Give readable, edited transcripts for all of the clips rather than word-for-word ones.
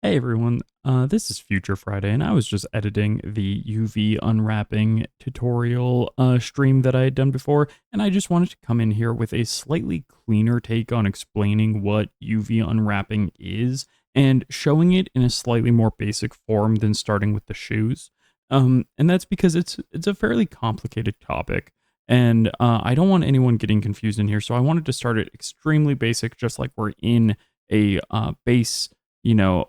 Hey everyone, this is Future Friday, and I was just editing the UV unwrapping tutorial stream that I had done before, and I just wanted to come in here with a slightly cleaner take on explaining what UV unwrapping is and showing it in a slightly more basic form than starting with the shoes. And that's because it's a fairly complicated topic, and I don't want anyone getting confused in here, so I wanted to start it extremely basic, just like we're in a base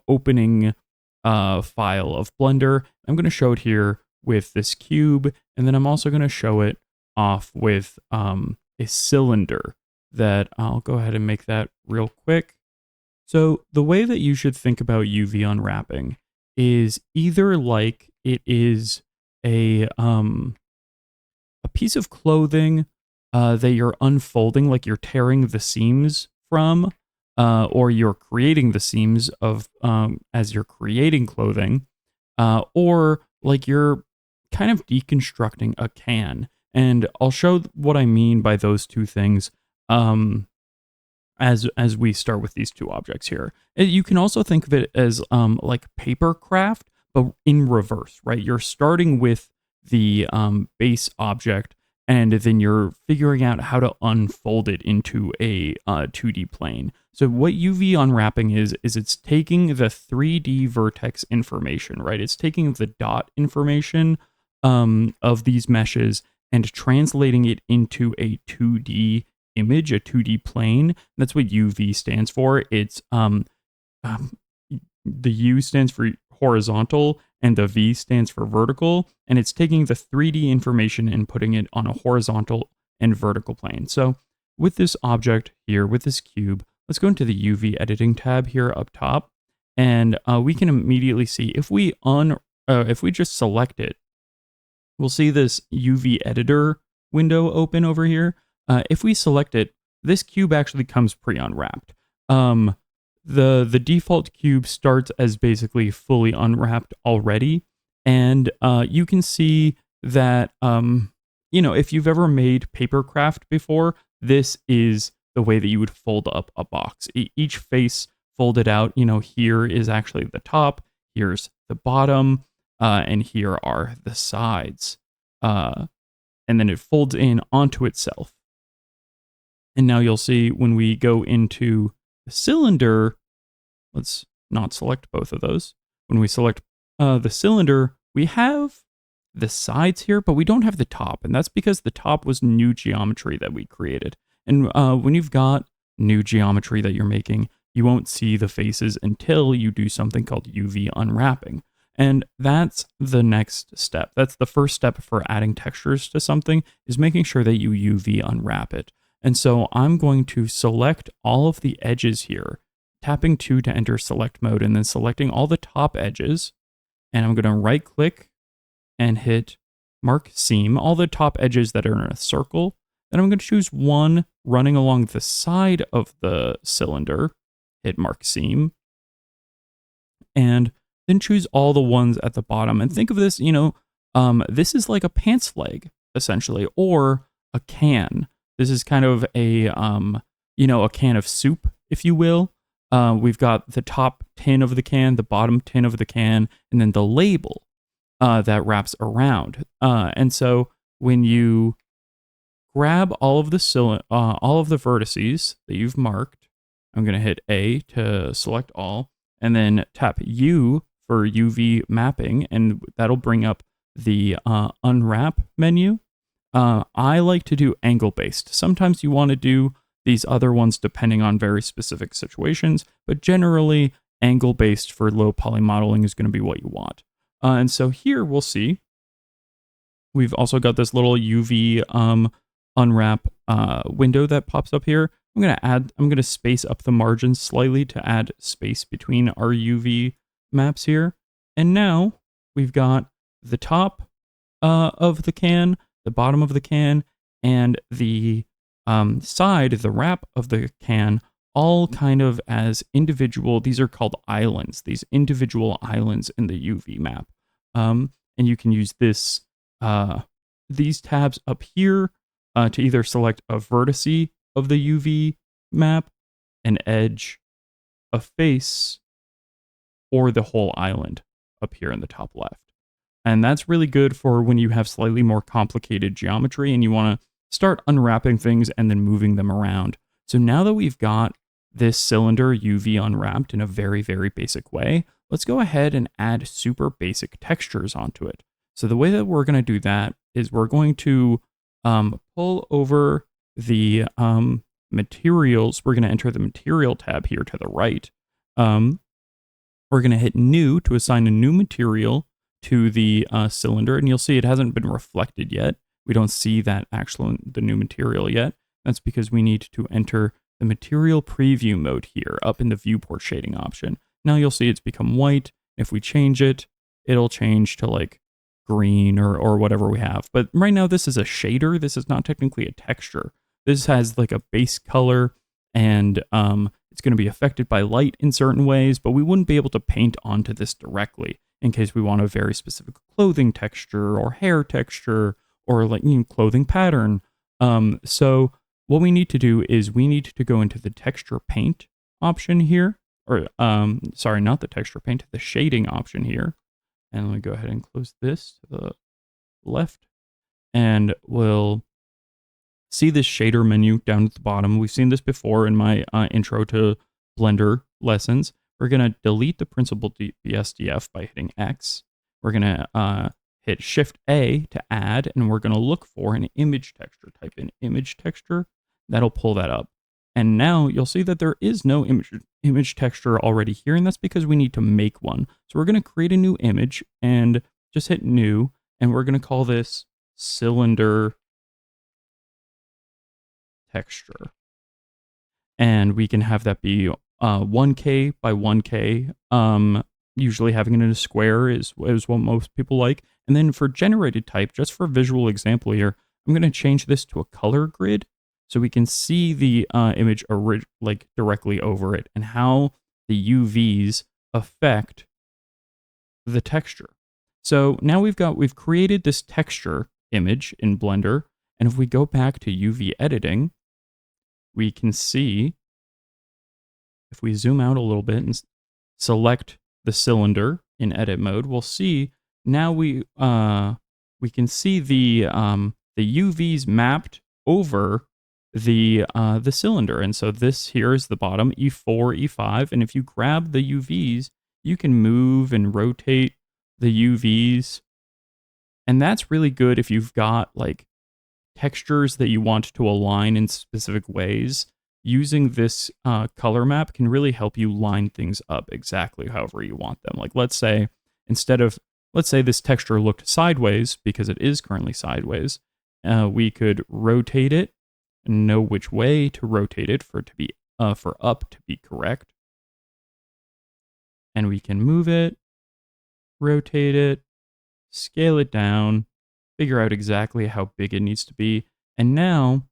opening file of Blender. I'm going to show it here with this cube, and then I'm also going to show it off with a cylinder that I'll go ahead and make that real quick. So the way that you should think about UV unwrapping is either like it is a piece of clothing that you're unfolding, like you're tearing the seams from, or you're creating the seams of as you're creating clothing, or like you're kind of deconstructing a can. And I'll show what I mean by those two things as we start with these two objects here. You can also think of it as like paper craft, but in reverse, right? You're starting with the base object, and then you're figuring out how to unfold it into a 2D plane. So what UV unwrapping is it's taking the 3D vertex information, right? It's taking the dot information of these meshes and translating it into a 2D image, a 2D plane. That's what UV stands for. It's the U stands for horizontal and the V stands for vertical, and it's taking the 3D information and putting it on a horizontal and vertical plane. So with this object here, with this cube, let's go into the UV editing tab here up top, and we can immediately see if we just select it, we'll see this UV editor window open over here. If we select it, this cube actually comes pre-unwrapped. The default cube starts as basically fully unwrapped already, and you can see that if you've ever made papercraft before, this is the way that you would fold up a box. Each face folded out, here is actually the top, here's the bottom, and here are the sides. And then it folds in onto itself. And now you'll see when we go into the cylinder, let's not select both of those. When we select the cylinder, we have the sides here, but we don't have the top. And that's because the top was new geometry that we created. And when you've got new geometry that you're making, you won't see the faces until you do something called UV unwrapping. And that's the next step. That's the first step for adding textures to something, is making sure that you UV unwrap it. And so I'm going to select all of the edges here, tapping 2 to enter select mode, and then selecting all the top edges. And I'm going to right click and hit mark seam, all the top edges that are in a circle. Then I'm going to choose one running along the side of the cylinder, hit mark seam, and then choose all the ones at the bottom. And think of this, this is like a pants leg, essentially, or a can. This is kind of a can of soup, if you will. We've got the top tin of the can, the bottom tin of the can, and then the label that wraps around. And so when you grab all of the vertices that you've marked, I'm going to hit A to select all, and then tap U for UV mapping, and that'll bring up the unwrap menu. I like to do angle-based. Sometimes you want to do these other ones depending on very specific situations, but generally angle-based for low poly modeling is going to be what you want. And so here we'll see we've also got this little UV unwrap window that pops up here. I'm going to space up the margins slightly to add space between our UV maps here. And now we've got the top of the can, the bottom of the can, and the side, the wrap of the can, all kind of as individual. These are called islands, these individual islands in the UV map. And you can use these tabs up here to either select a vertice of the UV map, an edge, a face, or the whole island up here in the top left. And that's really good for when you have slightly more complicated geometry and you want to start unwrapping things and then moving them around. So now that we've got this cylinder UV unwrapped in a very, very basic way, let's go ahead and add super basic textures onto it. So the way that we're going to do that is we're going to pull over the materials. We're going to enter the material tab here to the right. We're going to hit new to assign a new material to the cylinder, and you'll see it hasn't been reflected yet. We don't see that the new material yet. That's because we need to enter the material preview mode here up in the viewport shading option. Now you'll see it's become white. If we change it, it'll change to like green or whatever we have. But right now this is a shader. This is not technically a texture. This has like a base color, and it's going to be affected by light in certain ways, but we wouldn't be able to paint onto this directly in case we want a very specific clothing texture or hair texture or like clothing pattern. So what we need to do is we need to go into the texture paint option here, or sorry, not the texture paint, the shading option here. And let me go ahead and close this to the left, and we'll see this shader menu down at the bottom. We've seen this before in my intro to Blender lessons. We're going to delete the principal BSDF by hitting X. We're going to hit Shift A to add, and we're going to look for an image texture. Type in image texture. That'll pull that up. And now you'll see that there is no image texture already here, and that's because we need to make one. So we're going to create a new image and just hit new, and we're going to call this cylinder texture. And we can have that be 1K by 1K. Usually having it in a square is what most people like. And then for generated type, just for visual example here, I'm going to change this to a color grid so we can see the image like directly over it and how the UVs affect the texture. So now we've created this texture image in Blender, and if we go back to UV editing, we can see, if we zoom out a little bit and select the cylinder in edit mode, we'll see now we can see the UVs mapped over the cylinder. And so this here is the bottom, E4, E5, and if you grab the UVs, you can move and rotate the UVs. And that's really good if you've got like textures that you want to align in specific ways. Using this color map can really help you line things up exactly however you want them. Like let's say this texture looked sideways because it is currently sideways. We could rotate it and know which way to rotate it for it to be for up to be correct. And we can move it, rotate it, scale it down, figure out exactly how big it needs to be. And now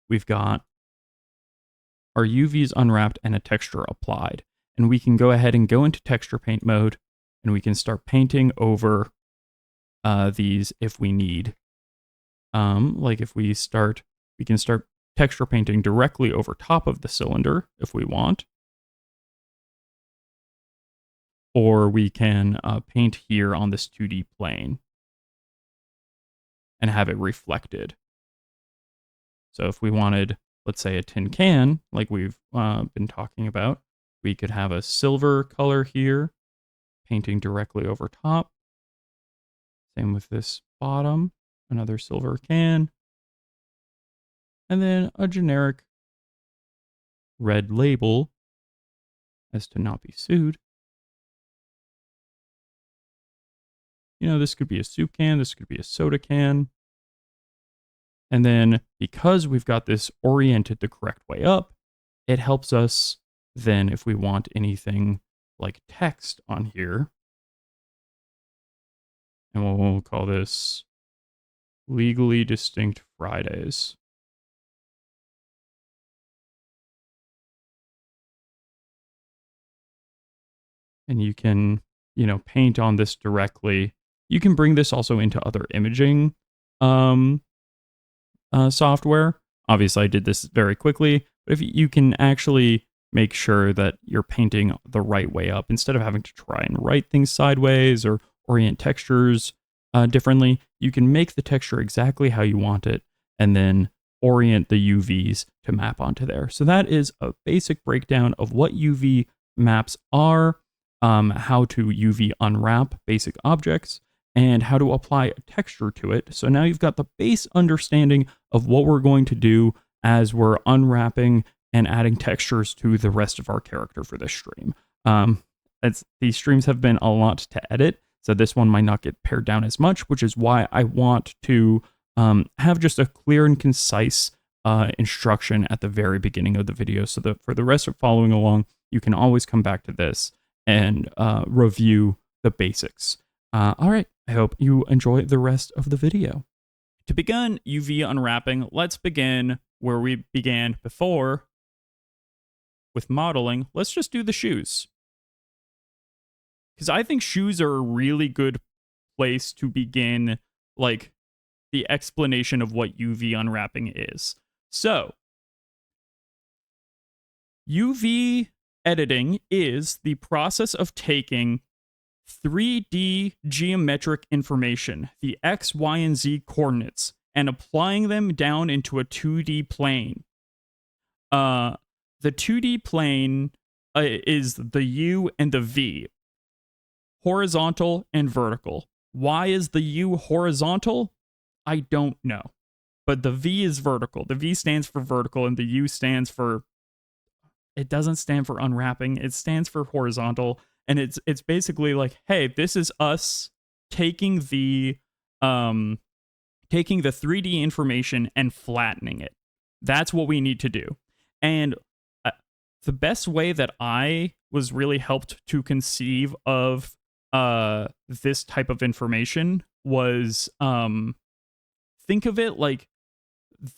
we've got our UVs unwrapped and a texture applied. And we can go ahead and go into texture paint mode, and we can start painting over these if we need. Like if we can start texture painting directly over top of the cylinder if we want. Or we can paint here on this 2D plane and have it reflected. So if we wanted, let's say, a tin can, like we've been talking about, we could have a silver color here, painting directly over top. Same with this bottom, another silver can. And then a generic red label as to not be sued. This could be a soup can, this could be a soda can. And then because we've got this oriented the correct way up, it helps us then if we want anything like text on here. And we'll call this Legally Distinct Fridays. And you can, paint on this directly. You can bring this also into other imaging software. Obviously, I did this very quickly, but if you can actually make sure that you're painting the right way up instead of having to try and write things sideways or orient textures differently. You can make the texture exactly how you want it and then orient the UVs to map onto there. So that is a basic breakdown of what UV maps are, how to UV unwrap basic objects, and how to apply a texture to it. So now you've got the base understanding of what we're going to do as we're unwrapping and adding textures to the rest of our character for this stream. These streams have been a lot to edit, so this one might not get pared down as much, which is why I want to have just a clear and concise instruction at the very beginning of the video, so that for the rest of following along, you can always come back to this and review the basics. All right, I hope you enjoy the rest of the video. To begin UV unwrapping, let's begin where we began before with modeling. Let's just do the shoes, because I think shoes are a really good place to begin, like, the explanation of what UV unwrapping is. So, UV editing is the process of taking 3D geometric information, the X, Y, and Z coordinates, and applying them down into a 2D plane. The 2D plane is the U and the V, horizontal and vertical. Why is the U horizontal? I don't know. But the V is vertical. The V stands for vertical, and the U stands for... It doesn't stand for unwrapping. It stands for horizontal. And it's basically like, hey, this is us taking the 3D information and flattening it. That's what we need to do. And the best way that I was really helped to conceive of this type of information was think of it like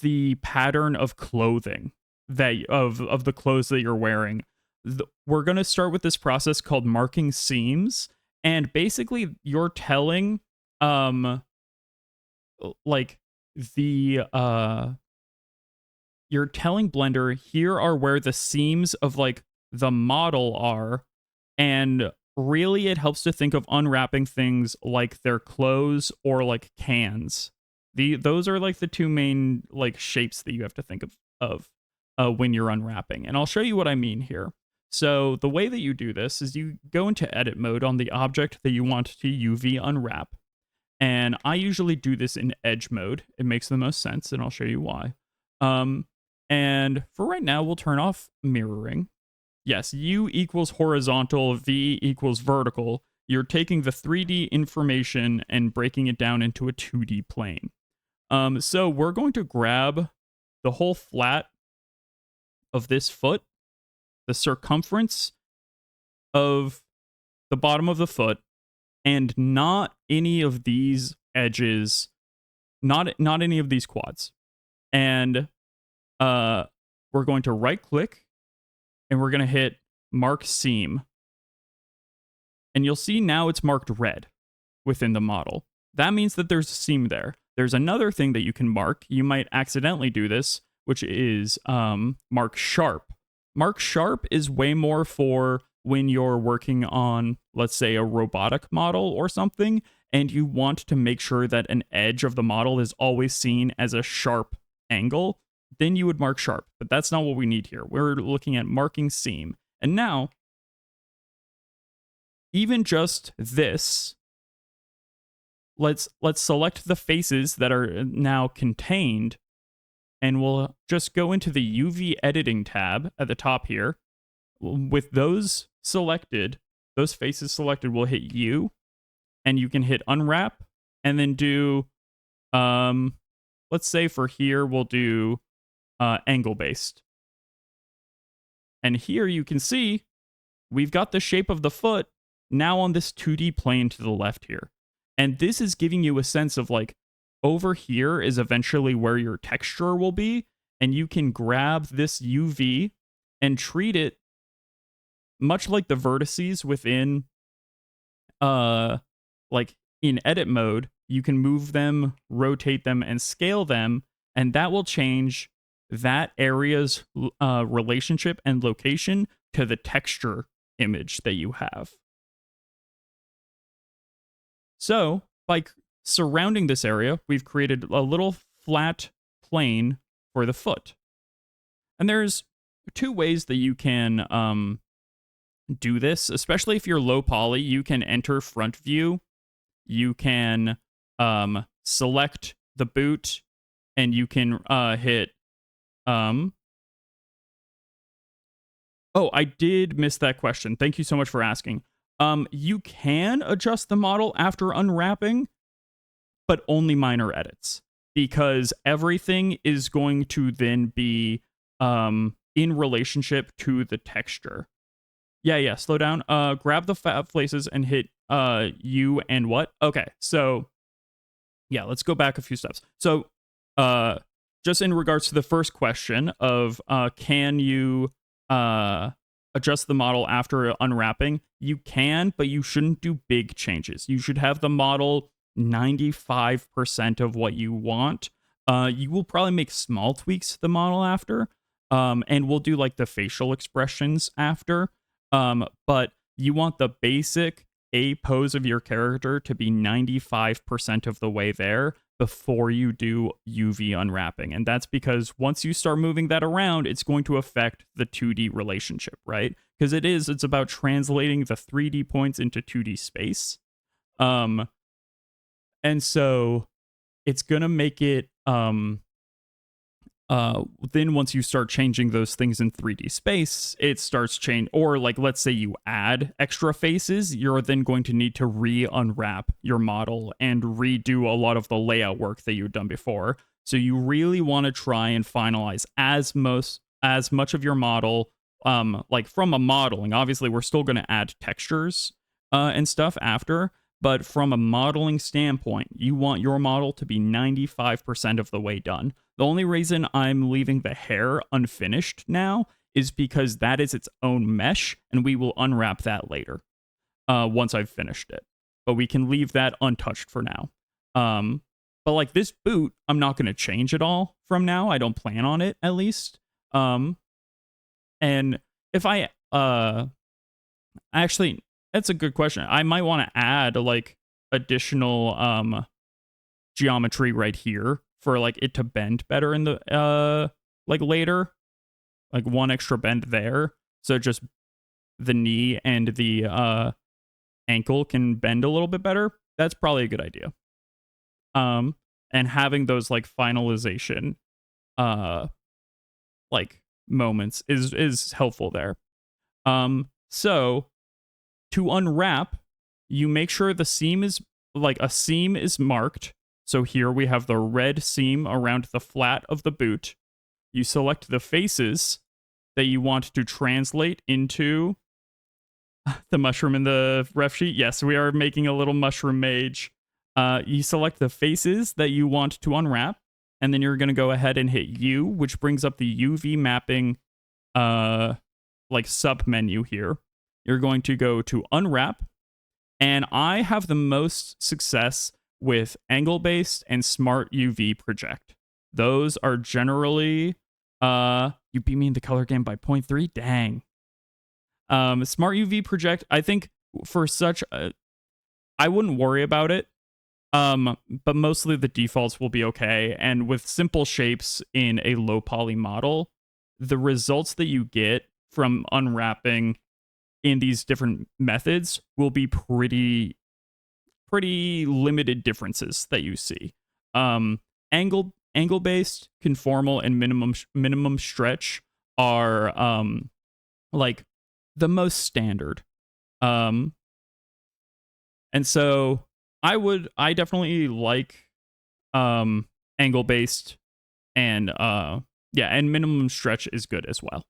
the pattern of clothing of the clothes that you're wearing. We're going to start with this process called marking seams, and basically you're telling like the you're telling Blender, here are where the seams of like the model are, and really it helps to think of unwrapping things like their clothes or like cans. Those are like the two main like shapes that you have to think of when you're unwrapping, and I'll show you what I mean here. So the way that you do this is you go into edit mode on the object that you want to UV unwrap. And I usually do this in edge mode. It makes the most sense, and I'll show you why. And for right now, we'll turn off mirroring. Yes, U equals horizontal, V equals vertical. You're taking the 3D information and breaking it down into a 2D plane. So we're going to grab the whole flat of this foot, the circumference of the bottom of the foot, and not any of these edges, not any of these quads. And we're going to right click and we're going to hit mark seam. And you'll see now it's marked red within the model. That means that there's a seam there. There's another thing that you can mark. You might accidentally do this, which is mark sharp. Mark sharp is way more for when you're working on, let's say, a robotic model or something, and you want to make sure that an edge of the model is always seen as a sharp angle, then you would mark sharp. But that's not what we need here. We're looking at marking seam. And now, even just this, let's select the faces that are now contained, and we'll just go into the UV editing tab at the top here. With those selected, those faces selected, we'll hit U, and you can hit unwrap, and then do, let's say for here, we'll do angle based. And here you can see we've got the shape of the foot now on this 2D plane to the left here. And this is giving you a sense of like, over here is eventually where your texture will be, and you can grab this UV and treat it much like the vertices within, like in edit mode. You can move them, rotate them, and scale them, and that will change that area's relationship and location to the texture image that you have. So by surrounding this area, we've created a little flat plane for the foot. And there's two ways that you can do this, especially if you're low poly. You can enter front view, you can select the boot, and you can hit oh, I did miss that question. Thank you so much for asking. You can adjust the model after unwrapping, but only minor edits, because everything is going to then be in relationship to the texture. Yeah, slow down. Grab the fab places and hit U and what? Okay, so yeah, let's go back a few steps. So just in regards to the first question of can you adjust the model after unwrapping? You can, but you shouldn't do big changes. You should have the model 95% of what you want. You will probably make small tweaks to the model after, and we'll do like the facial expressions after. But you want the basic A pose of your character to be 95% of the way there before you do UV unwrapping. And that's because once you start moving that around, it's going to affect the 2D relationship, right? Because it's about translating the 3D points into 2D space. And so it's gonna make it then once you start changing those things in 3D space, it starts change. Or like, let's say you add extra faces, you're then going to need to re-unwrap your model and redo a lot of the layout work that you've done before. So you really want to try and finalize as much of your model, like from a modeling. Obviously, we're still going to add textures and stuff after. But from a modeling standpoint, you want your model to be 95% of the way done. The only reason I'm leaving the hair unfinished now is because that is its own mesh, and we will unwrap that later once I've finished it. But we can leave that untouched for now. But like this boot, I'm not going to change it all from now. I don't plan on it, at least. And if I actually, that's a good question. I might want to add like additional geometry right here for like it to bend better in the like later, like one extra bend there, so just the knee and the ankle can bend a little bit better. That's probably a good idea. And having those like finalization like moments is helpful there. So to unwrap, you make sure the seam is like a seam is marked. So here we have the red seam around the flat of the boot. You select the faces that you want to translate into the mushroom in the ref sheet. Yes, we are making a little mushroom mage. You select the faces that you want to unwrap, and then you're going to go ahead and hit U, which brings up the UV mapping like sub menu here. You're going to go to unwrap, and I have the most success with angle-based and smart UV project. Those are generally you beat me in the color game by 0.3. Dang. Smart UV project, I think for such I wouldn't worry about it. But mostly the defaults will be okay, and with simple shapes in a low poly model, the results that you get from unwrapping in these different methods will be pretty limited differences that you see. Angle based, conformal, and minimum stretch are like the most standard. And so I definitely like angle based, and and minimum stretch is good as well.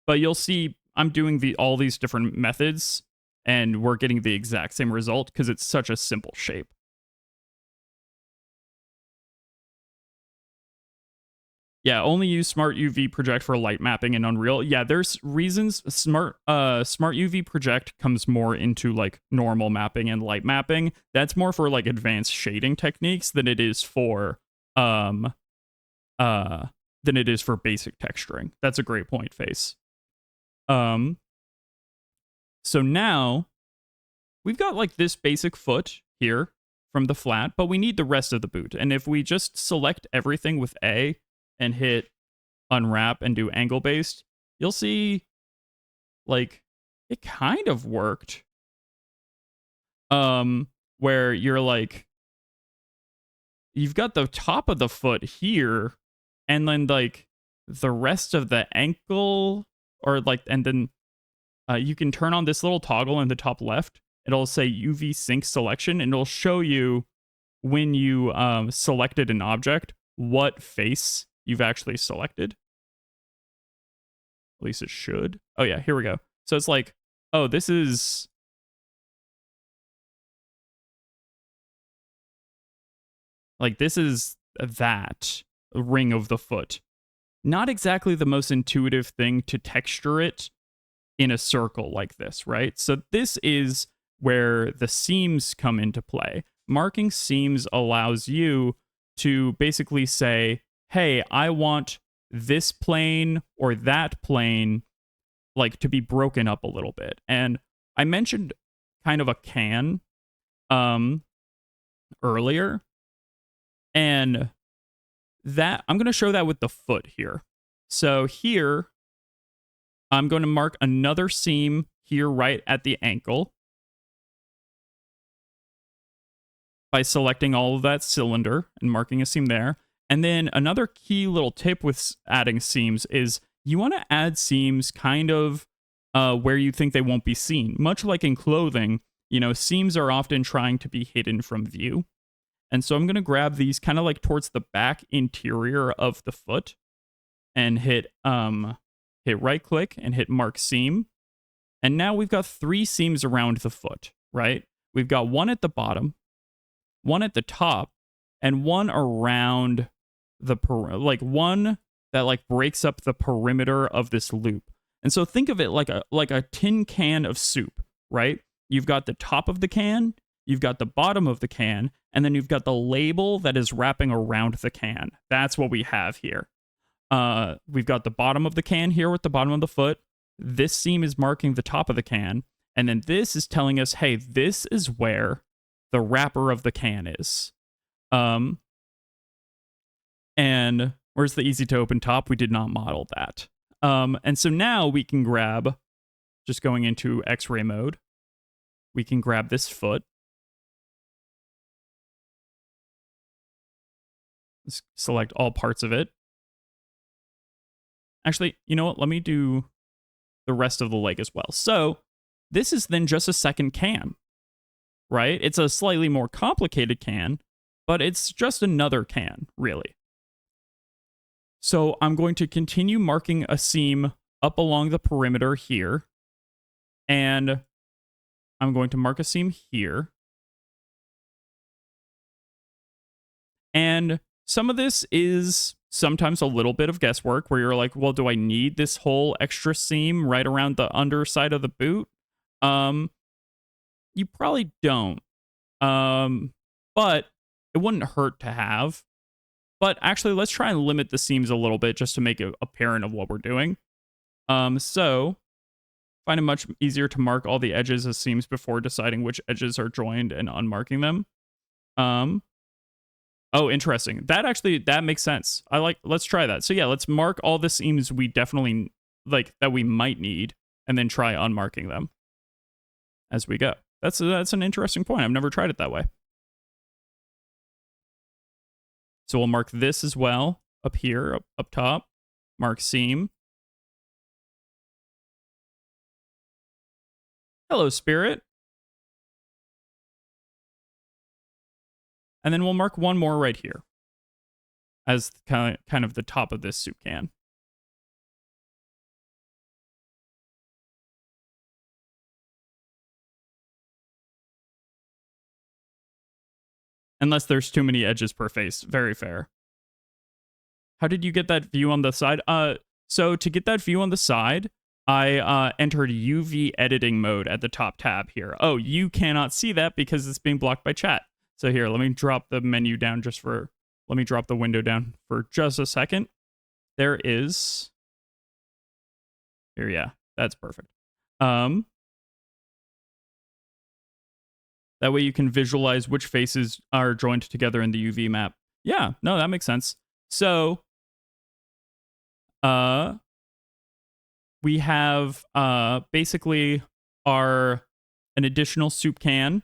But you'll see I'm doing all these different methods, and we're getting the exact same result because it's such a simple shape. Yeah, only use Smart UV Project for light mapping in Unreal. Yeah, there's reasons Smart UV Project comes more into like normal mapping and light mapping. That's more for like advanced shading techniques than it is for than it is for basic texturing. That's a great point, Face. So now we've got like this basic foot here from the flat, but we need the rest of the boot. And if we just select everything with A and hit unwrap and do angle based, you'll see like it kind of worked. Where you're like, you've got the top of the foot here, and then like the rest of the ankle, or like, and then you can turn on this little toggle in the top left. It'll say UV sync selection, and it'll show you when you selected an object, what face you've actually selected. At least it should. Oh yeah, here we go. So it's like, oh, this is... like, this is that ring of the foot. Not exactly the most intuitive thing to texture it in a circle like this, right? So this is where the seams come into play. Marking seams allows you to basically say, hey, I want this plane or that plane like to be broken up a little bit. And I mentioned kind of a can earlier. And that I'm going to show that with the foot here. So here, I'm going to mark another seam here right at the ankle by selecting all of that cylinder and marking a seam there. And then another key little tip with adding seams is you want to add seams kind of where you think they won't be seen. Much like in clothing, you know, seams are often trying to be hidden from view. And so I'm going to grab these kind of like towards the back interior of the foot and hit right click and hit mark seam. And now we've got 3 seams around the foot, right? We've got one at the bottom, one at the top, and one around the one that like breaks up the perimeter of this loop. And so think of it like a tin can of soup, right? You've got the top of the can, you've got the bottom of the can, and then you've got the label that is wrapping around the can. That's what we have here. We've got the bottom of the can here with the bottom of the foot. This seam is marking the top of the can. And then this is telling us, hey, this is where the wrapper of the can is. And where's the easy to open top? We did not model that. And so now we can grab, just going into X-ray mode, we can grab this foot. Let's select all parts of it. Actually, you know what? Let me do the rest of the leg as well. So this is then just a second can, right? It's a slightly more complicated can, but it's just another can, really. So I'm going to continue marking a seam up along the perimeter here. And I'm going to mark a seam here. And some of this is sometimes a little bit of guesswork where you're like, well, do I need this whole extra seam right around the underside of the boot? You probably don't. But it wouldn't hurt to have. But actually, let's try and limit the seams a little bit just to make it apparent of what we're doing. So find it much easier to mark all the edges as seams before deciding which edges are joined and unmarking them. Oh, interesting. That makes sense. Let's try that. So yeah, let's mark all the seams we definitely like that we might need and then try unmarking them as we go. That's an interesting point. I've never tried it that way. So we'll mark this as well up here, up top. Mark seam. Hello, Spirit. And then we'll mark one more right here as kind of the top of this soup can. Unless there's too many edges per face. Very fair. How did you get that view on the side? So to get that view on the side, I entered UV editing mode at the top tab here. Oh, you cannot see that because it's being blocked by chat. So here, let me drop the menu down just for let me drop the window down for just a second. There is here, yeah, that's perfect. That way you can visualize which faces are joined together in the UV map. Yeah, no, that makes sense. So, we have basically an additional soup can.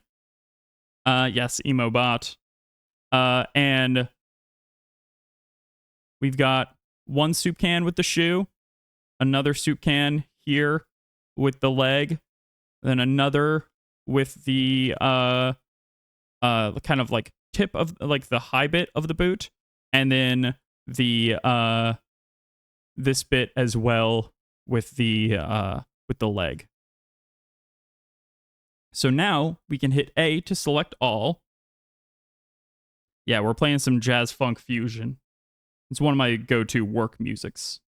Yes, Emobot. And we've got one soup can with the shoe, another soup can here with the leg, then another with the kind of like tip of like the high bit of the boot, and then the this bit as well with the leg. So now we can hit A to select all. Yeah, we're playing some jazz funk fusion. It's one of my go-to work musics.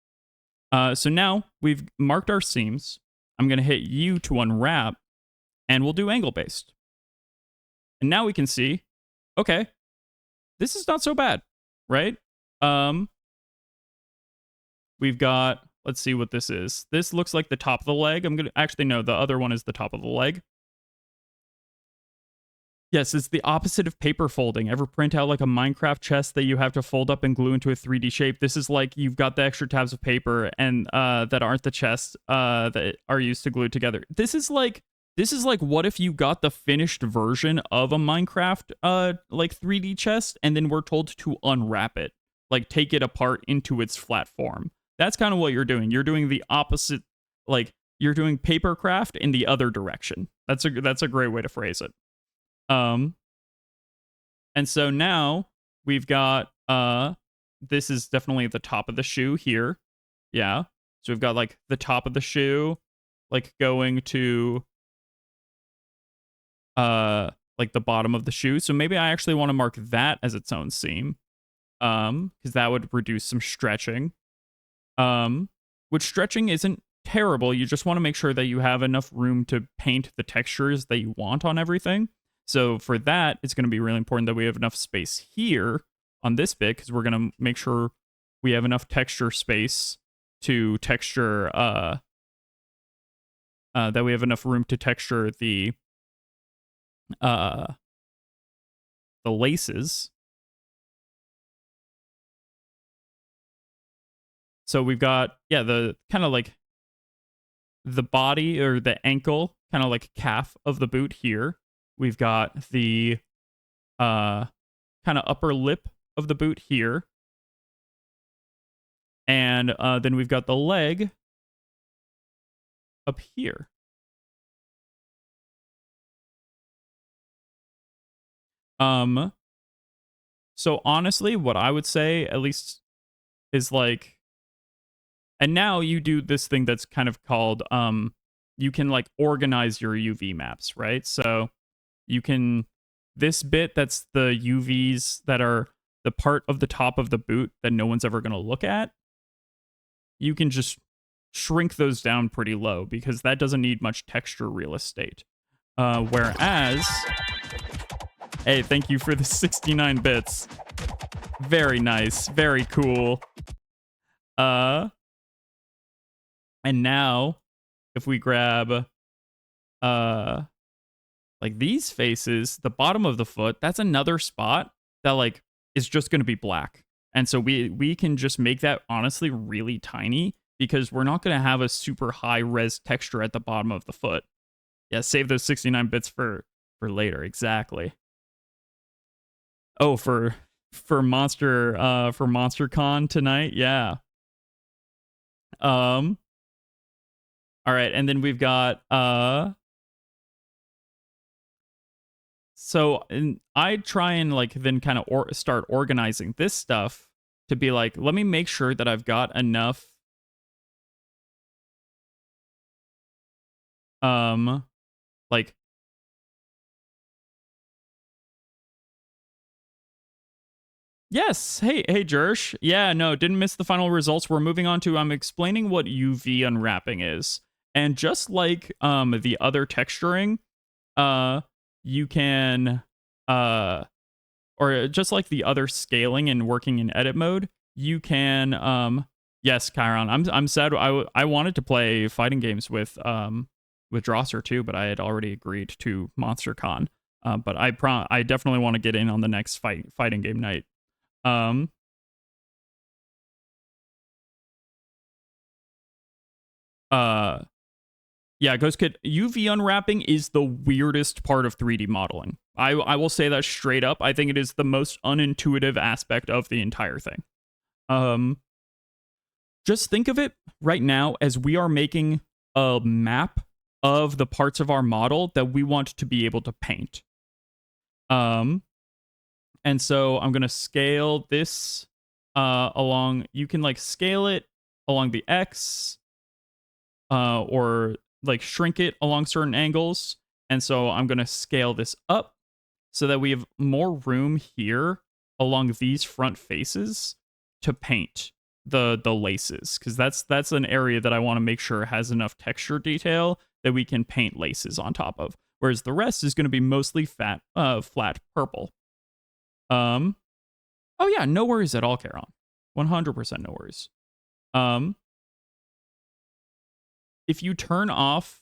So now we've marked our seams. I'm going to hit U to unwrap, and we'll do angle based. And now we can see, okay, this is not so bad, right? We've got, let's see what this is. This looks like the top of the leg. Actually, no, the other one is the top of the leg. Yes, it's the opposite of paper folding. Ever print out like a Minecraft chest that you have to fold up and glue into a 3D shape? This is like you've got the extra tabs of paper and that aren't the chests that are used to glue together. This is like what if you got the finished version of a Minecraft like 3D chest and then we're told to unwrap it, like take it apart into its flat form. That's kind of what you're doing. You're doing the opposite, like you're doing papercraft in the other direction. That's a great way to phrase it. And so now we've got this is definitely the top of the shoe here. Yeah. So we've got like the top of the shoe like going to like the bottom of the shoe. So maybe I actually want to mark that as its own seam. Because that would reduce some stretching. Which stretching isn't terrible. You just want to make sure that you have enough room to paint the textures that you want on everything. So for that, it's going to be really important that we have enough space here on this bit, because we're going to make sure we have enough texture space to texture, that we have enough room to texture the laces. So we've got, yeah, the kind of like the body or the ankle, kind of like calf of the boot here. We've got the kind of upper lip of the boot here. And then we've got the leg up here. So honestly, what I would say, at least, is like, and now you do this thing that's kind of called, you can like organize your UV maps, right? So you can, this bit that's the UVs that are the part of the top of the boot that no one's ever going to look at, you can just shrink those down pretty low because that doesn't need much texture real estate. Whereas, hey, thank you for the 69 bits. Very nice, very cool. And now, if we grab, like these faces, the bottom of the foot, that's another spot that like is just going to be black. And so we can just make that honestly really tiny because we're not going to have a super high res texture at the bottom of the foot. Yeah, save those 69 bits for later. Exactly. Oh, for MonsterCon tonight. Yeah. All right, and then we've got so I try and like then kind of start organizing this stuff to be like, let me make sure that I've got enough like yes, hey Jersh. Yeah, no, didn't miss the final results. We're moving on to I'm explaining what UV unwrapping is. And just like the other texturing, you can or just like the other scaling and working in edit mode, you can yes, Chiron. I'm sad. I wanted to play fighting games with Drosser too, but I had already agreed to MonsterCon. But I definitely want to get in on the next fighting game night. Um uh Yeah, Ghost Kid, UV unwrapping is the weirdest part of 3D modeling. I will say that straight up. I think it is the most unintuitive aspect of the entire thing. Um, just think of it right now as we are making a map of the parts of our model that we want to be able to paint. And so I'm gonna scale this along. You can like scale it along the X, or like shrink it along certain angles. And so I'm going to scale this up so that we have more room here along these front faces to paint the laces, because that's an area that I want to make sure has enough texture detail that we can paint laces on top of. Whereas the rest is going to be mostly flat purple. Oh yeah, no worries at all, Charon. 100% no worries. If you turn off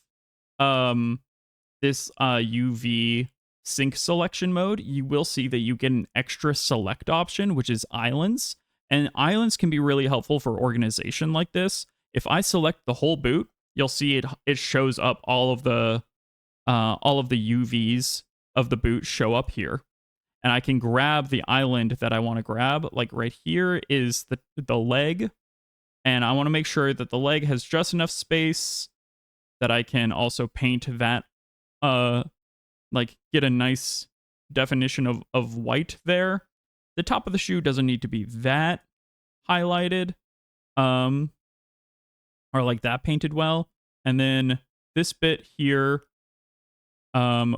this UV sync selection mode, you will see that you get an extra select option, which is islands. And islands can be really helpful for organization like this. If I select the whole boot, you'll see it shows up all of the UVs of the boot show up here. And I can grab the island that I want to grab. Like right here is the leg. And I want to make sure that the leg has just enough space that I can also paint that, like get a nice definition of white there. The top of the shoe doesn't need to be that highlighted, or like that painted well. And then this bit here,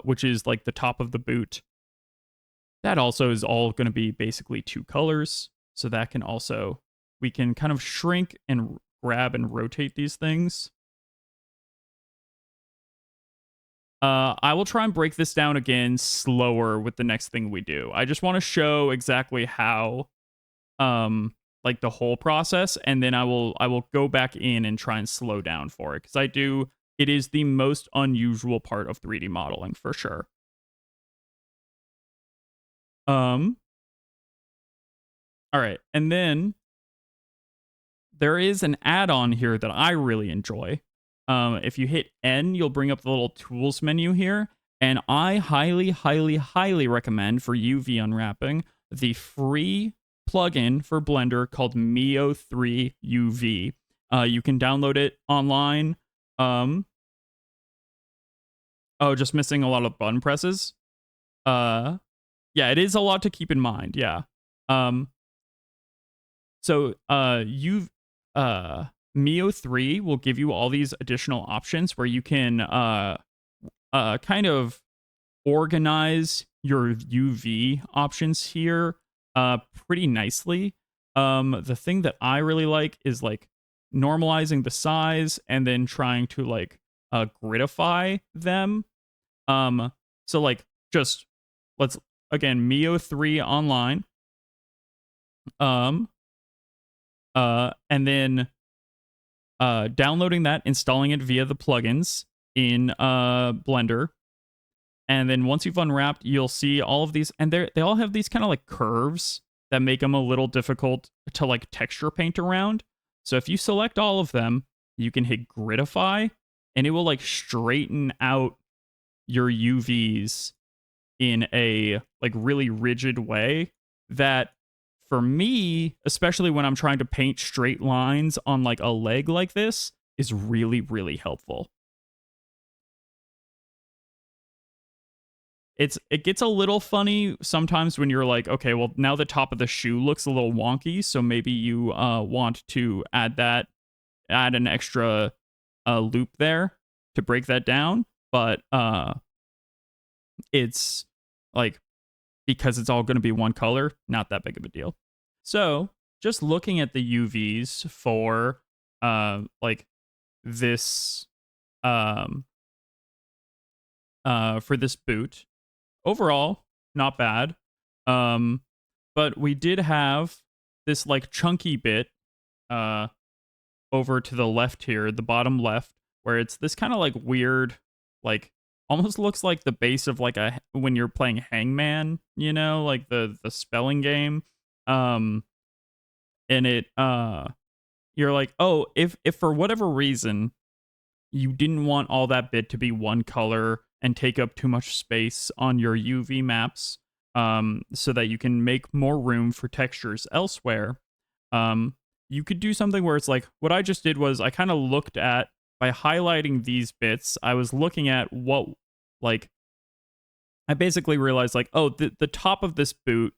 which is like the top of the boot, that also is all going to be basically 2 colors. So that can also, we can kind of shrink and grab and rotate these things. I will try and break this down again slower with the next thing we do. I just want to show exactly how, like the whole process, and then I will go back in and try and slow down for it, because it is the most unusual part of 3D modeling for sure. All right, and then there is an add-on here that I really enjoy. If you hit N, you'll bring up the little tools menu here. And I highly, highly, highly recommend for UV unwrapping the free plugin for Blender called Mio3 UV. You can download it online. Oh, just missing a lot of button presses. Yeah, it is a lot to keep in mind. Yeah. So Mio 3 will give you all these additional options where you can kind of organize your UV options here pretty nicely. The thing that I really like is like normalizing the size and then trying to like gridify them. So like just let's again Mio 3 online. And then downloading that, installing it via the plugins in Blender. And then once you've unwrapped, you'll see all of these, and they all have these kind of like curves that make them a little difficult to like texture paint around. So if you select all of them, you can hit gridify, and it will like straighten out your UVs in a like really rigid way that, for me, especially when I'm trying to paint straight lines on like a leg like this, is really, really helpful. It gets a little funny sometimes when you're like, okay, well, now the top of the shoe looks a little wonky, so maybe you want to add an extra loop there to break that down. But it's like, because it's all going to be one color, not that big of a deal. So just looking at the UVs for like this for this boot, overall not bad. But we did have this like chunky bit uh, over to the left here, the bottom left, where it's this kind of like weird, like almost looks like the base of like a when you're playing Hangman, you know, like the spelling game. Um, and it you're like, oh, if for whatever reason you didn't want all that bit to be one color and take up too much space on your UV maps, so that you can make more room for textures elsewhere. You could do something where it's like, what I just did was I kind of looked at, by highlighting these bits, I was looking at what, like, I basically realized, like, oh, the top of this boot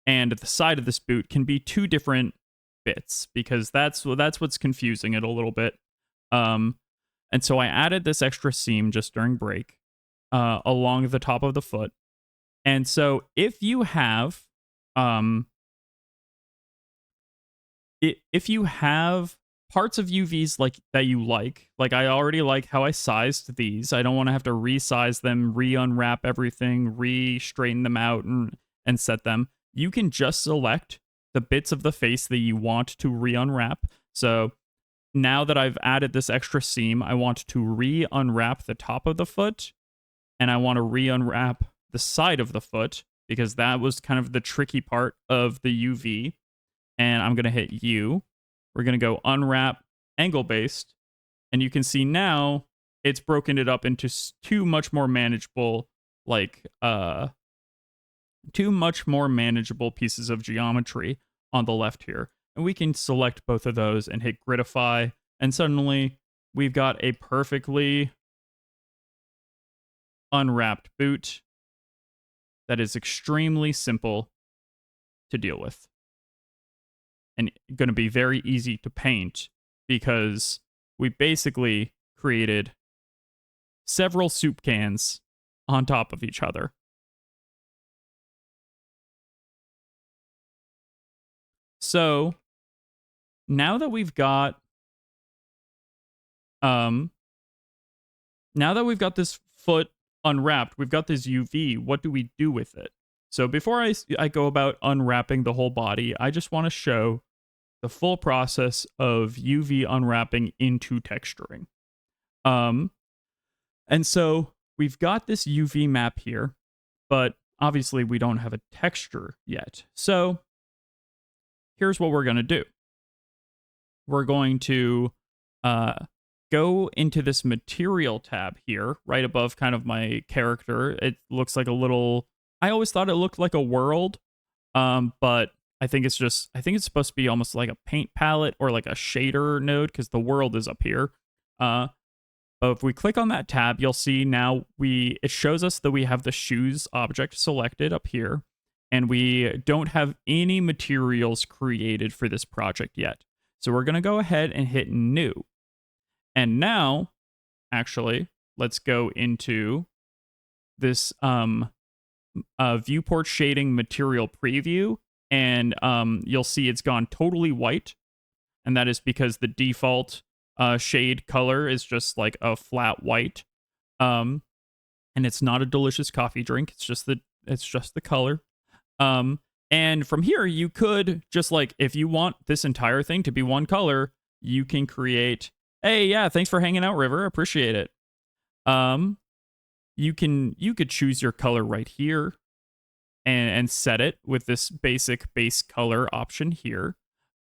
and the side of this boot can be two different bits, because that's what's confusing it a little bit. Um, and so I added this extra seam just during break along the top of the foot. And so if you have um, if you have parts of UVs like that you like I already like how I sized these. I don't want to have to resize them, re-unwrap everything, re-straighten them out and set them. You can just select the bits of the face that you want to re-unwrap. So now that I've added this extra seam, I want to re-unwrap the top of the foot, and I want to re-unwrap the side of the foot, because that was kind of the tricky part of the UV. And I'm going to hit U. We're going to go unwrap angle based. And you can see now it's broken it up into two much more manageable, pieces of geometry on the left here. And we can select both of those and hit gridify. And suddenly we've got a perfectly unwrapped boot that is extremely simple to deal with, and going to be very easy to paint, because we basically created several soup cans on top of each other. So now that we've got this foot unwrapped, we've got this UV, what do we do with it? So before I go about unwrapping the whole body, I just want to show the full process of UV unwrapping into texturing. And so we've got this UV map here, but obviously we don't have a texture yet. So here's what we're going to do. We're going to go into this material tab here, right above kind of my character. It looks like a little, I always thought it looked like a world, but I think it's supposed to be almost like a paint palette or like a shader node, because the world is up here. But if we click on that tab, you'll see now it shows us that we have the shoes object selected up here, and we don't have any materials created for this project yet. So we're going to go ahead and hit new. And now, actually, let's go into this viewport shading material preview, and you'll see it's gone totally white, and that is because the default shade color is just like a flat white, and it's not a delicious coffee drink. It's just the color. And from here, you could just, like, if you want this entire thing to be one color, you can create, hey, yeah, thanks for hanging out, River, appreciate it. You could choose your color right here and set it with this basic base color option here.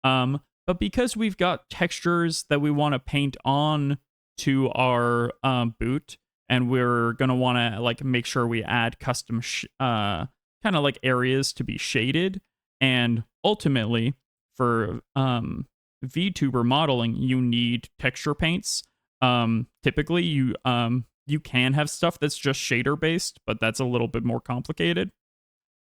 But because we've got textures that we want to paint on to our boot, and we're going to want to like make sure we add custom kind of like areas to be shaded, and ultimately for VTuber modeling, you need texture paints. Typically you can have stuff that's just shader based, but that's a little bit more complicated.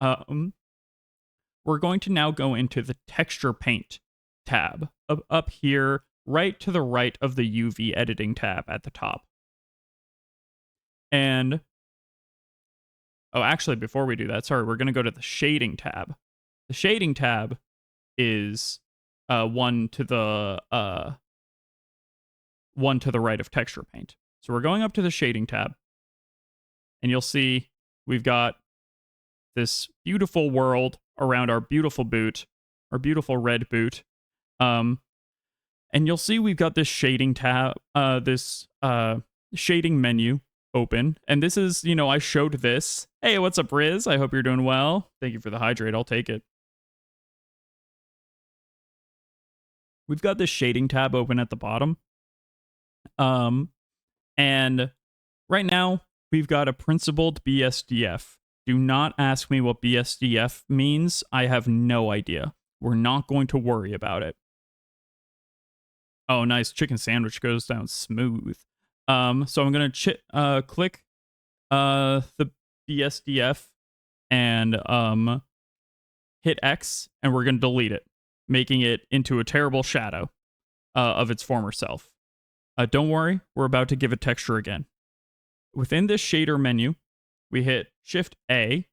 We're going to now go into the texture paint tab up here, right to the right of the UV editing tab at the top. And actually, before we do that, sorry, we're going to go to the shading tab. The shading tab is one to the right of texture paint. So we're going up to the shading tab, and you'll see we've got this beautiful world around our beautiful boot, our beautiful red boot. And you'll see we've got this shading tab, this shading menu open. And this is, I showed this. Hey, what's up, Riz? I hope you're doing well. Thank you for the hydrate. I'll take it. We've got this shading tab open at the bottom. And right now, we've got a principled BSDF. Do not ask me what BSDF means. I have no idea. We're not going to worry about it. Oh, nice. Chicken sandwich goes down smooth. So I'm going to click the BSDF and hit X, and we're going to delete it, making it into a terrible shadow of its former self. Don't worry, we're about to give it texture again. Within this shader menu, we hit Shift A,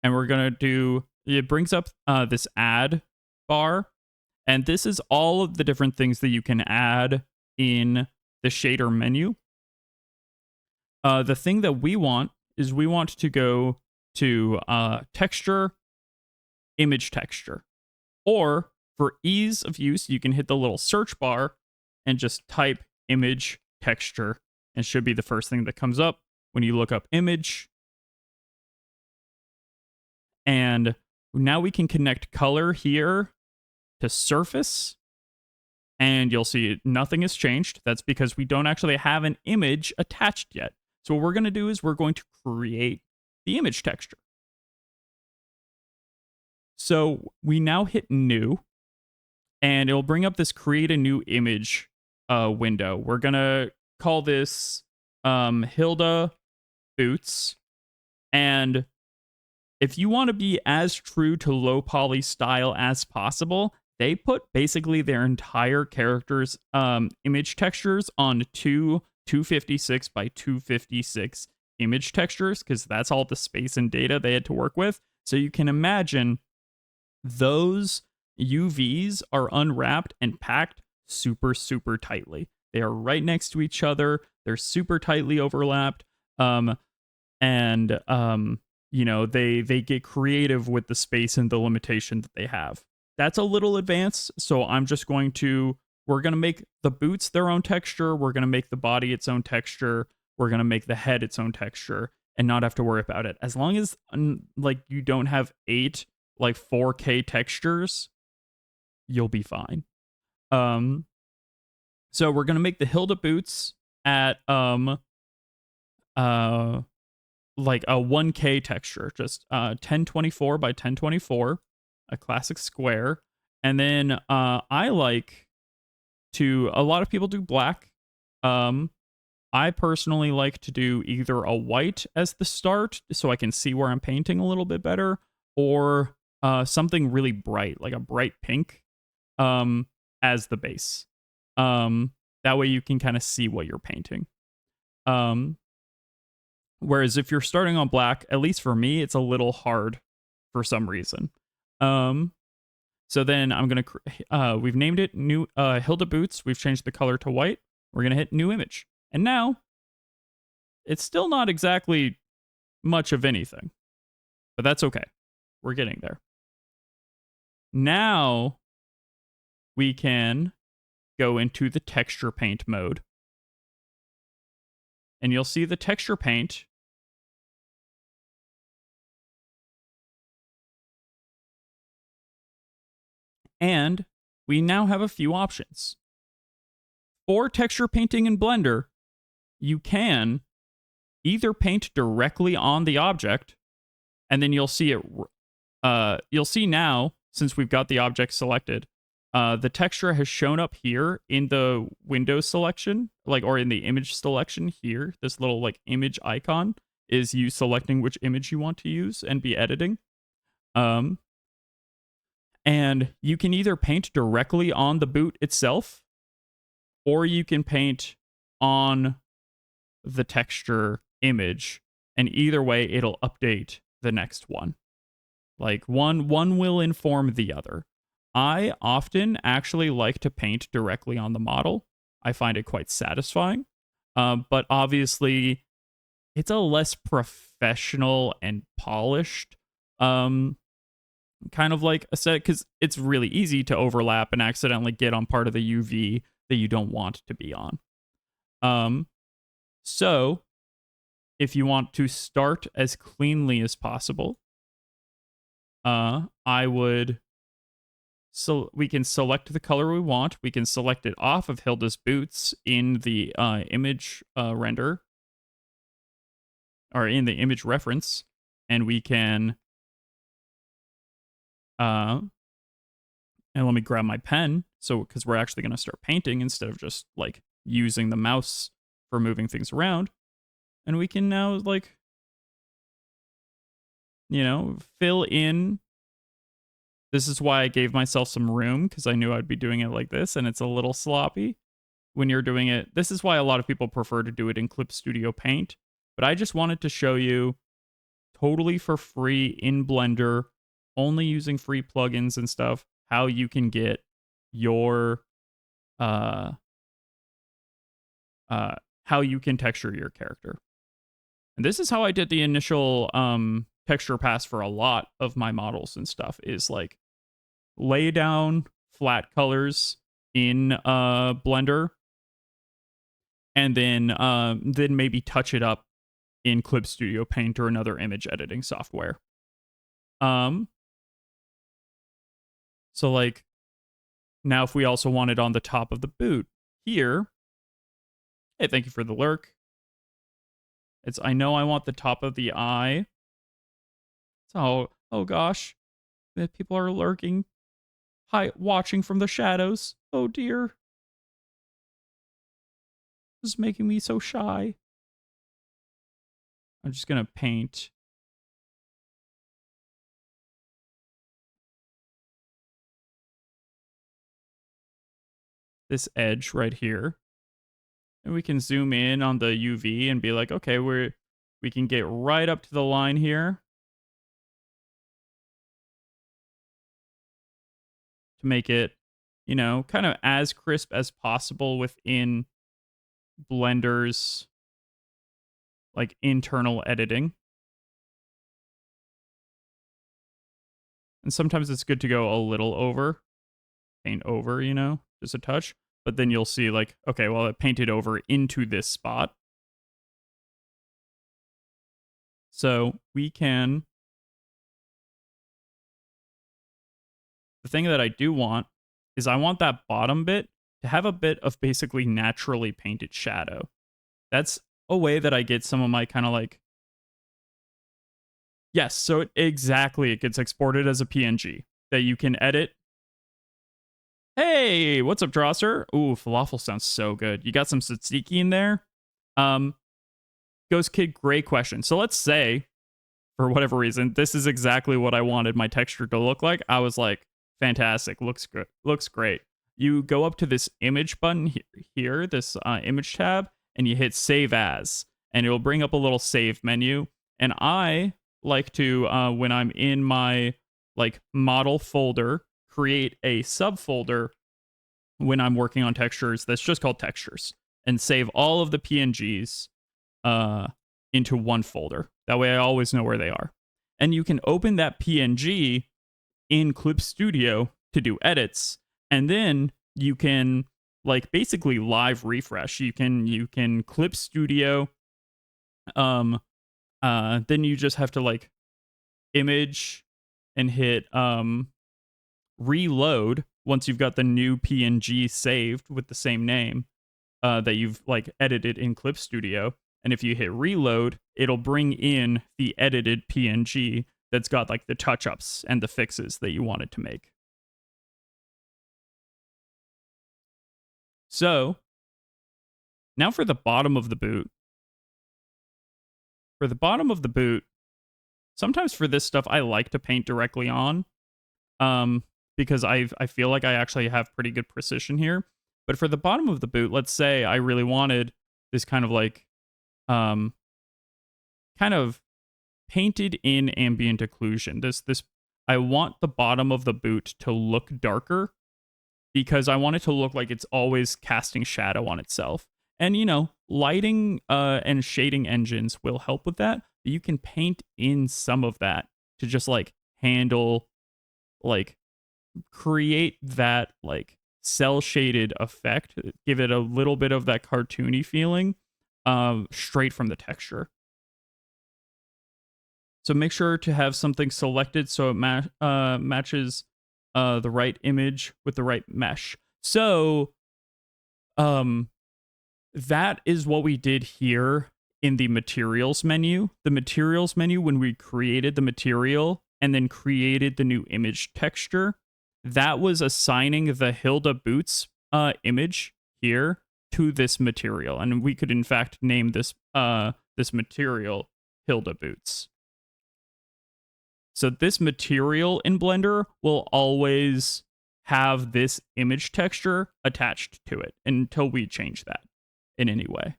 and we're going to do, it brings up this add bar, and this is all of the different things that you can add in the shader menu. The thing that we want is we want to go to texture, image texture. Or for ease of use, you can hit the little search bar and just type image texture, and should be the first thing that comes up when you look up image. And now we can connect color here to surface, and you'll see nothing has changed. That's because we don't actually have an image attached yet. So what we're going to do is we're going to create the image texture. So we now hit new, and it'll bring up this create a new image window. We're going to call this Hilda Boots. And if you want to be as true to low poly style as possible, they put basically their entire character's image textures on two 256 by 256 image textures, because that's all the space and data they had to work with. So you can imagine those UVs are unwrapped and packed super, super tightly. They are right next to each other. They're super tightly overlapped. They get creative with the space and the limitation that they have. That's a little advanced, so we're going to make the boots their own texture, we're going to make the body its own texture, we're going to make the head its own texture, and not have to worry about it. As long as, you don't have 8, 4K textures, you'll be fine. So we're going to make the Hilda boots at, a 1K texture, just 1024 by 1024, a classic square. And then a lot of people do black. I personally like to do either a white as the start so I can see where I'm painting a little bit better, or something really bright, like a bright pink, as the base. That way you can kind of see what you're painting. Whereas if you're starting on black, at least for me, it's a little hard for some reason. So then I'm going to, we've named it new Hilda Boots. We've changed the color to white. We're going to hit new image. And now it's still not exactly much of anything, but that's okay. We're getting there. Now we can go into the texture paint mode. And you'll see the texture paint and we now have a few options. For texture painting in Blender, you can either paint directly on the object, and then you'll see it. You'll see now, since we've got the object selected, the texture has shown up here in the window selection, or in the image selection here. This little image icon is you selecting which image you want to use and be editing. And you can either paint directly on the boot itself, or you can paint on the texture image, and either way it'll update the next one. One will inform the other. I often actually like to paint directly on the model. I find it quite satisfying. But obviously it's a less professional and polished kind of like a set, because it's really easy to overlap and accidentally get on part of the UV that you don't want to be on. So if you want to start as cleanly as possible, I would, so we can select the color we want. We can select it off of Hilda's boots in the image render, or in the image reference, and we can, and let me grab my pen, so, because we're actually going to start painting instead of just like using the mouse for moving things around. And we can now, like, you know, fill in. This is why I gave myself some room, because I knew I'd be doing it like this, and it's a little sloppy when you're doing it. This is why a lot of people prefer to do it in Clip Studio Paint, but I just wanted to show you totally for free in Blender, only using free plugins and stuff, how you can get your how you can texture your character. And this is how I did the initial texture pass for a lot of my models and stuff, is like lay down flat colors in Blender, and then maybe touch it up in Clip Studio Paint or another image editing software. So like, now if we also want it on the top of the boot here, hey, thank you for the lurk. I know I want the top of the eye. So, oh gosh, people are lurking, watching from the shadows. Oh dear. This is making me so shy. I'm just gonna paint this edge right here. And we can zoom in on the UV and be like, okay, we can get right up to the line here to make it, you know, kind of as crisp as possible within Blender's like internal editing. And sometimes it's good to go a little over, paint over, you know, just a touch. But then you'll see like, okay, well, it painted over into this spot. So we can, the thing that I do want is I want that bottom bit to have a bit of basically naturally painted shadow. That's a way that I get some of my kind of like, yes, so exactly, it gets exported as a PNG that you can edit. Hey, what's up, Drosser? Ooh, falafel sounds so good. You got some tzatziki in there? Ghost Kid, great question. So let's say, for whatever reason, this is exactly what I wanted my texture to look like. I was like, fantastic, looks good, looks great. You go up to this image button here, this image tab, and you hit Save As, and it will bring up a little save menu. And I like to, when I'm in my like model folder, create a subfolder when I'm working on textures that's just called textures, and save all of the PNGs into one folder. That way I always know where they are. And you can open that PNG in Clip Studio to do edits, and then you can like basically live refresh. You can Clip Studio, then you just have to like image and hit reload once you've got the new PNG saved with the same name that you've like edited in Clip Studio. And if you hit reload, it'll bring in the edited PNG that's got like the touch-ups and the fixes that you wanted to make. So now for the bottom of the boot. For the bottom of the boot, sometimes for this stuff, I like to paint directly on, because I feel like I actually have pretty good precision here. But for the bottom of the boot, let's say I really wanted this kind of like, kind of painted in ambient occlusion. I want the bottom of the boot to look darker, because I want it to look like it's always casting shadow on itself. And lighting and shading engines will help with that. But you can paint in some of that to just like handle, like, create that like cell shaded effect, give it a little bit of that cartoony feeling, straight from the texture. So make sure to have something selected so it matches the right image with the right mesh. So um, that is what we did here in the materials menu. The materials menu, when we created the material and then created the new image texture, that was assigning the Hilda Boots image here to this material. And we could in fact name this material Hilda Boots. So this material in Blender will always have this image texture attached to it until we change that in any way.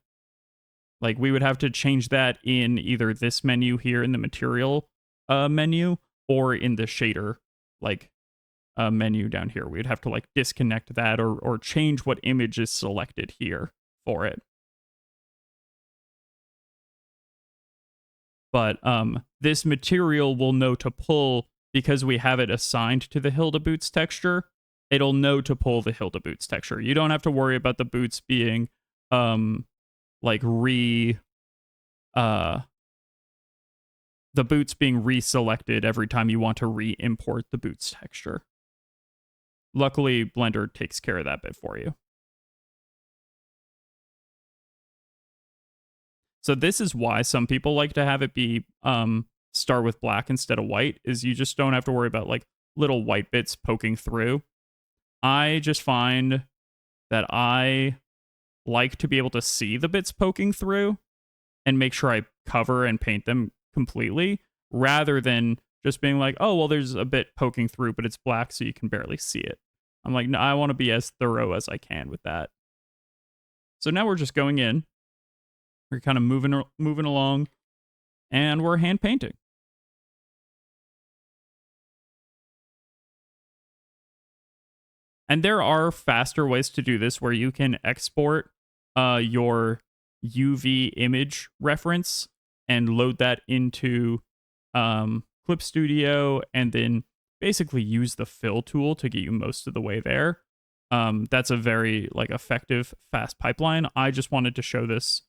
Like we would have to change that in either this menu here in the material menu or in the shader like menu down here. We'd have to like disconnect that or change what image is selected here for it. But this material will know to pull, because we have it assigned to the Hilda Boots texture, it'll know to pull the Hilda Boots texture. You don't have to worry about the boots being like the boots being reselected every time you want to re-import the boots texture. Luckily, Blender takes care of that bit for you. So this is why some people like to have it be start with black instead of white, is you just don't have to worry about like little white bits poking through. I just find that I like to be able to see the bits poking through and make sure I cover and paint them completely, rather than just being like, oh, well, there's a bit poking through, but it's black, so you can barely see it. I'm like, no, I want to be as thorough as I can with that. So now we're just going in. We're kind of moving along, and we're hand painting. And there are faster ways to do this where you can export your UV image reference and load that into Clip Studio, and then basically use the fill tool to get you most of the way there. That's a very like effective, fast pipeline. I just wanted to show this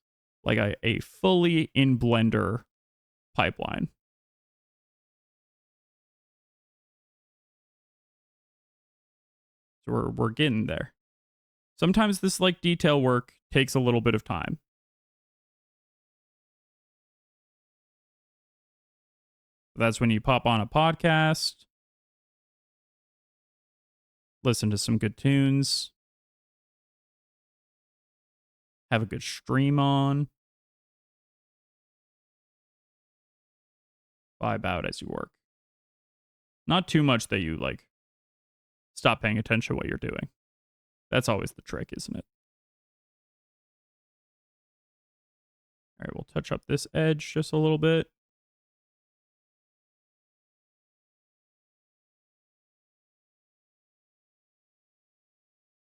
like a fully in Blender pipeline. So we're getting there. Sometimes this like detail work takes a little bit of time. That's when you pop on a podcast, listen to some good tunes, have a good stream on, vibe out as you work. Not too much that you like stop paying attention to what you're doing. That's always the trick, isn't it? All right, we'll touch up this edge just a little bit.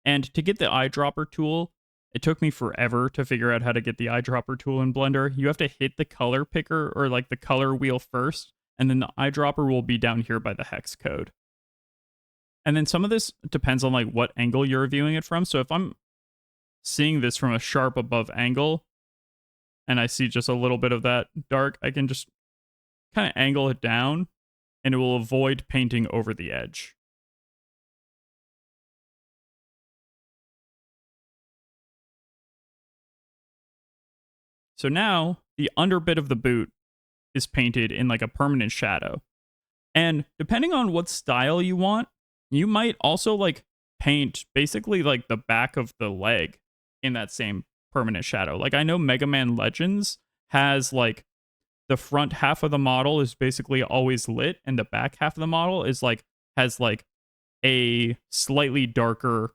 And to get the eyedropper tool, it took me forever to figure out how to get the eyedropper tool in Blender. You have to hit the color picker or like the color wheel first, and then the eyedropper will be down here by the hex code. And then some of this depends on like what angle you're viewing it from. So if I'm seeing this from a sharp above angle and I see just a little bit of that dark, I can just kind of angle it down and it will avoid painting over the edge. So now the under bit of the boot is painted in like a permanent shadow. And depending on what style you want, you might also like paint basically like the back of the leg in that same permanent shadow. Like I know Mega Man Legends has like the front half of the model is basically always lit, and the back half of the model is like has like a slightly darker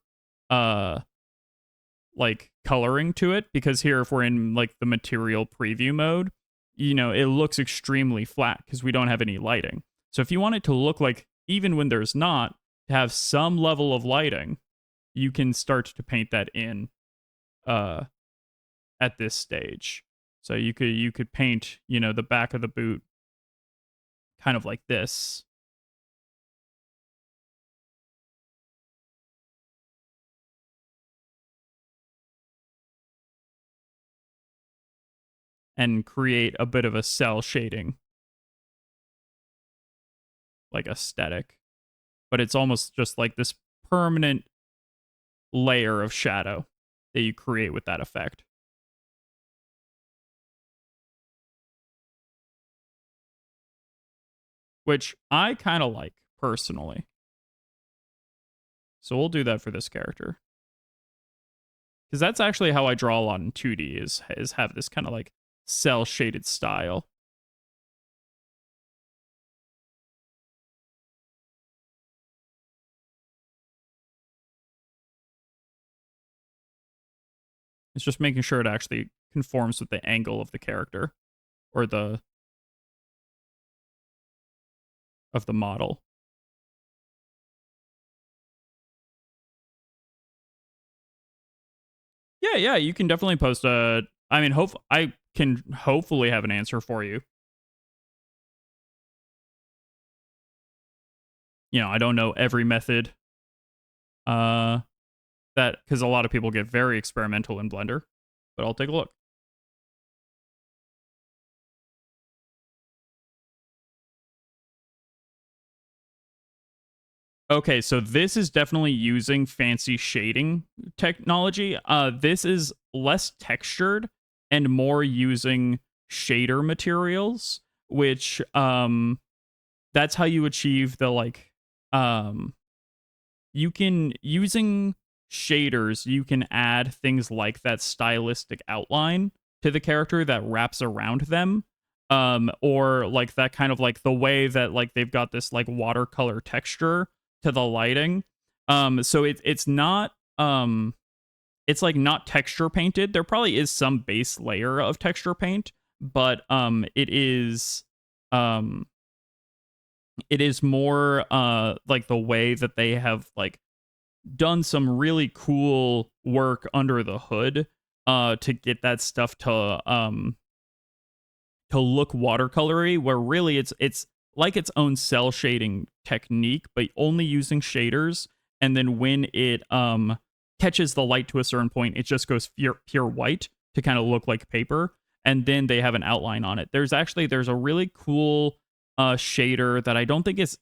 like coloring to it, because here if we're in like the material preview mode, you know, it looks extremely flat because we don't have any lighting. So if you want it to look like, even when there's not, to have some level of lighting, you can start to paint that in at this stage. So you could paint, you know, the back of the boot kind of like this. And create a bit of a cell shading, like aesthetic. But it's almost just like this permanent layer of shadow that you create with that effect. Which I kind of like personally. So we'll do that for this character. Because that's actually how I draw a lot in 2D is have this kind of like cell shaded style. It's just making sure it actually conforms with the angle of the character or the of the model. Yeah, you can definitely post a. I mean, I can hopefully have an answer for you. You know, I don't know every method. That because a lot of people get very experimental in Blender, but I'll take a look. Okay, so this is definitely using fancy shading technology. This is less textured and more using shader materials, which that's how you achieve the like you can using shaders, you can add things like that stylistic outline to the character that wraps around them. Or like that kind of like the way that like they've got this like watercolor texture to the lighting. So it's not it's like not texture painted. There probably is some base layer of texture paint, but it is more like the way that they have like done some really cool work under the hood to get that stuff to look watercolory, where really it's like its own cell shading technique, but only using shaders. And then when it catches the light to a certain point, it just goes pure white to kind of look like paper. And then they have an outline on it. There's a really cool shader that I don't think is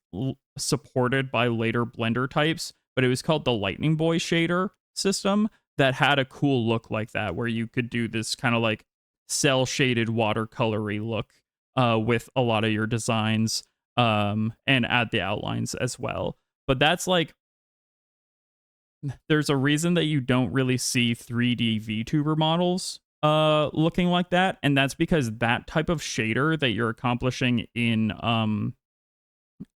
supported by later Blender types, but it was called the Lightning Boy shader system that had a cool look like that, where you could do this kind of like cell shaded watercolory look with a lot of your designs and add the outlines as well. But that's like, there's a reason that you don't really see 3D VTuber models looking like that, and that's because that type of shader that you're accomplishing in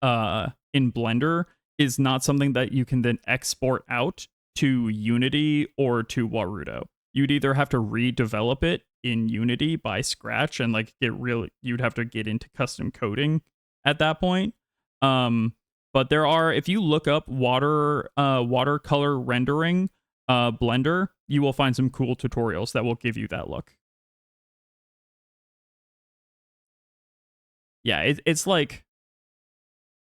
Blender is not something that you can then export out to Unity or to Warudo. You'd either have to redevelop it in Unity by scratch and like you'd have to get into custom coding at that point. But there are, if you look up watercolor rendering Blender, you will find some cool tutorials that will give you that look. Yeah, it's like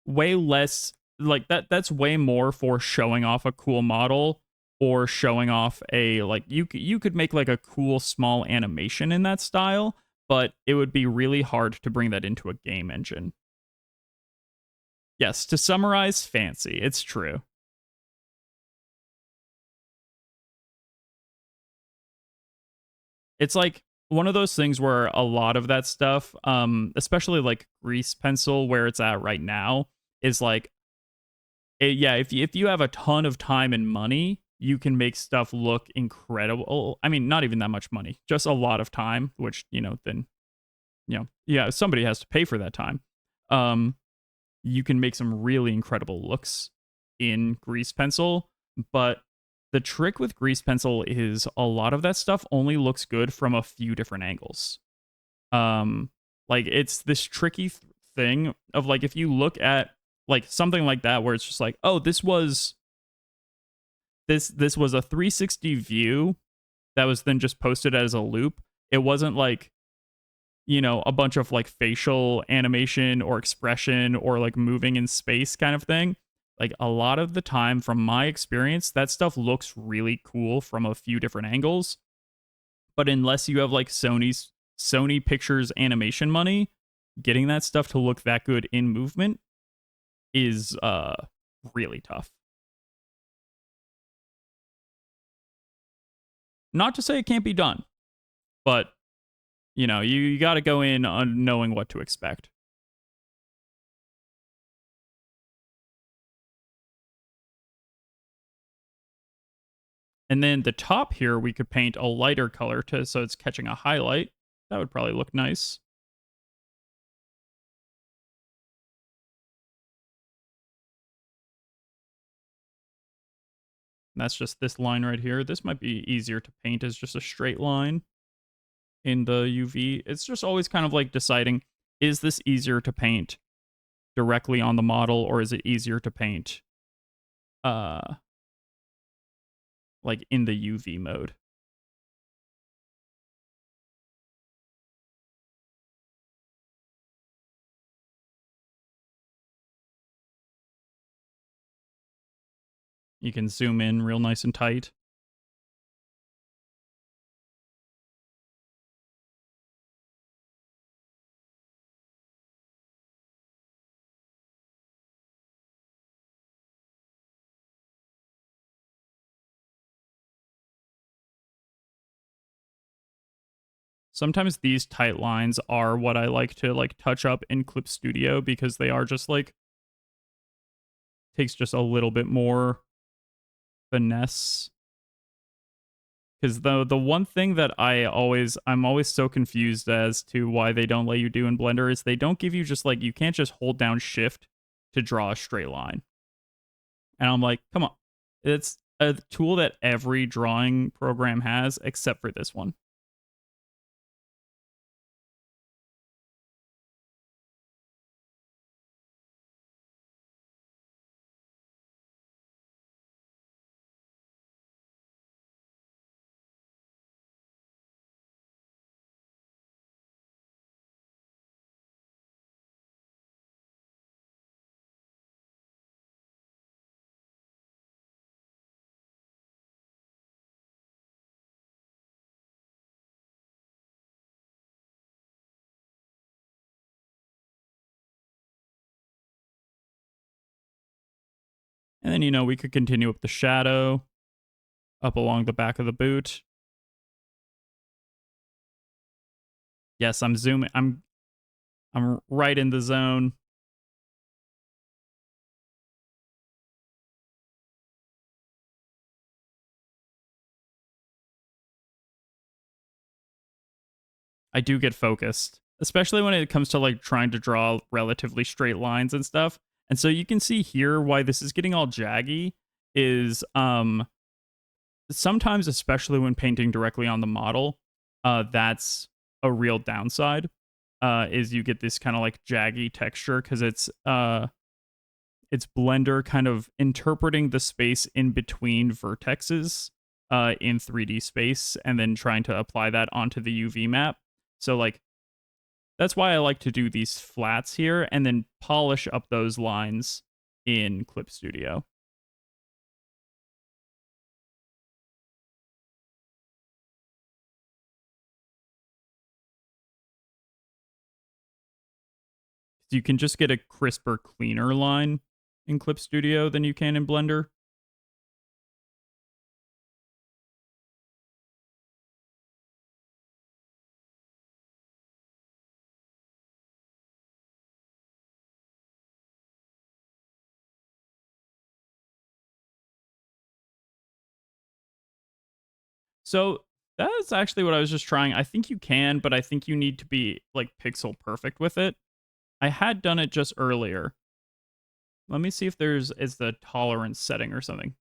way less like that's way more for showing off a cool model or showing off a like you could make like a cool small animation in that style, but it would be really hard to bring that into a game engine. Yes, to summarize, fancy. It's true. It's like one of those things where a lot of that stuff, especially like grease pencil where it's at right now, is like yeah, if you have a ton of time and money, you can make stuff look incredible. I mean, not even that much money, just a lot of time, which, you know, then, you know, yeah, somebody has to pay for that time. You can make some really incredible looks in grease pencil, but the trick with grease pencil is a lot of that stuff only looks good from a few different angles. Like it's this tricky thing of like, if you look at like something like that where it's just like, oh, this was a 360 view that was then just posted as a loop. It wasn't like, a bunch of like facial animation or expression or like moving in space kind of thing. Like a lot of the time, from my experience, that stuff looks really cool from a few different angles. But unless you have like Sony Pictures animation money, getting that stuff to look that good in movement is really tough. Not to say it can't be done, but you got to go in on knowing what to expect. And then the top here, we could paint a lighter color so it's catching a highlight. That would probably look nice. And that's just this line right here. This might be easier to paint as just a straight line in the UV. It's just always kind of like deciding, is this easier to paint directly on the model, or is it easier to paint uh like in the UV mode? You can zoom in real nice and tight. Sometimes these tight lines are what I like to like touch up in Clip Studio because they are just like takes just a little bit more finesse. Because the one thing that I'm always so confused as to why they don't let you do in Blender is they don't give you just like, you can't just hold down Shift to draw a straight line. And I'm like, come on, it's a tool that every drawing program has except for this one. And then, we could continue up the shadow, up along the back of the boot. Yes, I'm zooming. I'm right in the zone. I do get focused, especially when it comes to like trying to draw relatively straight lines and stuff. And so you can see here why this is getting all jaggy is sometimes, especially when painting directly on the model, that's a real downside. Is you get this kind of like jaggy texture because it's Blender kind of interpreting the space in between vertexes in 3D space and then trying to apply that onto the UV map. So like that's why I like to do these flats here and then polish up those lines in Clip Studio. You can just get a crisper, cleaner line in Clip Studio than you can in Blender. So that's actually what I was just trying. I think you can, but I think you need to be like pixel perfect with it. I had done it just earlier. Let me see if is the tolerance setting or something.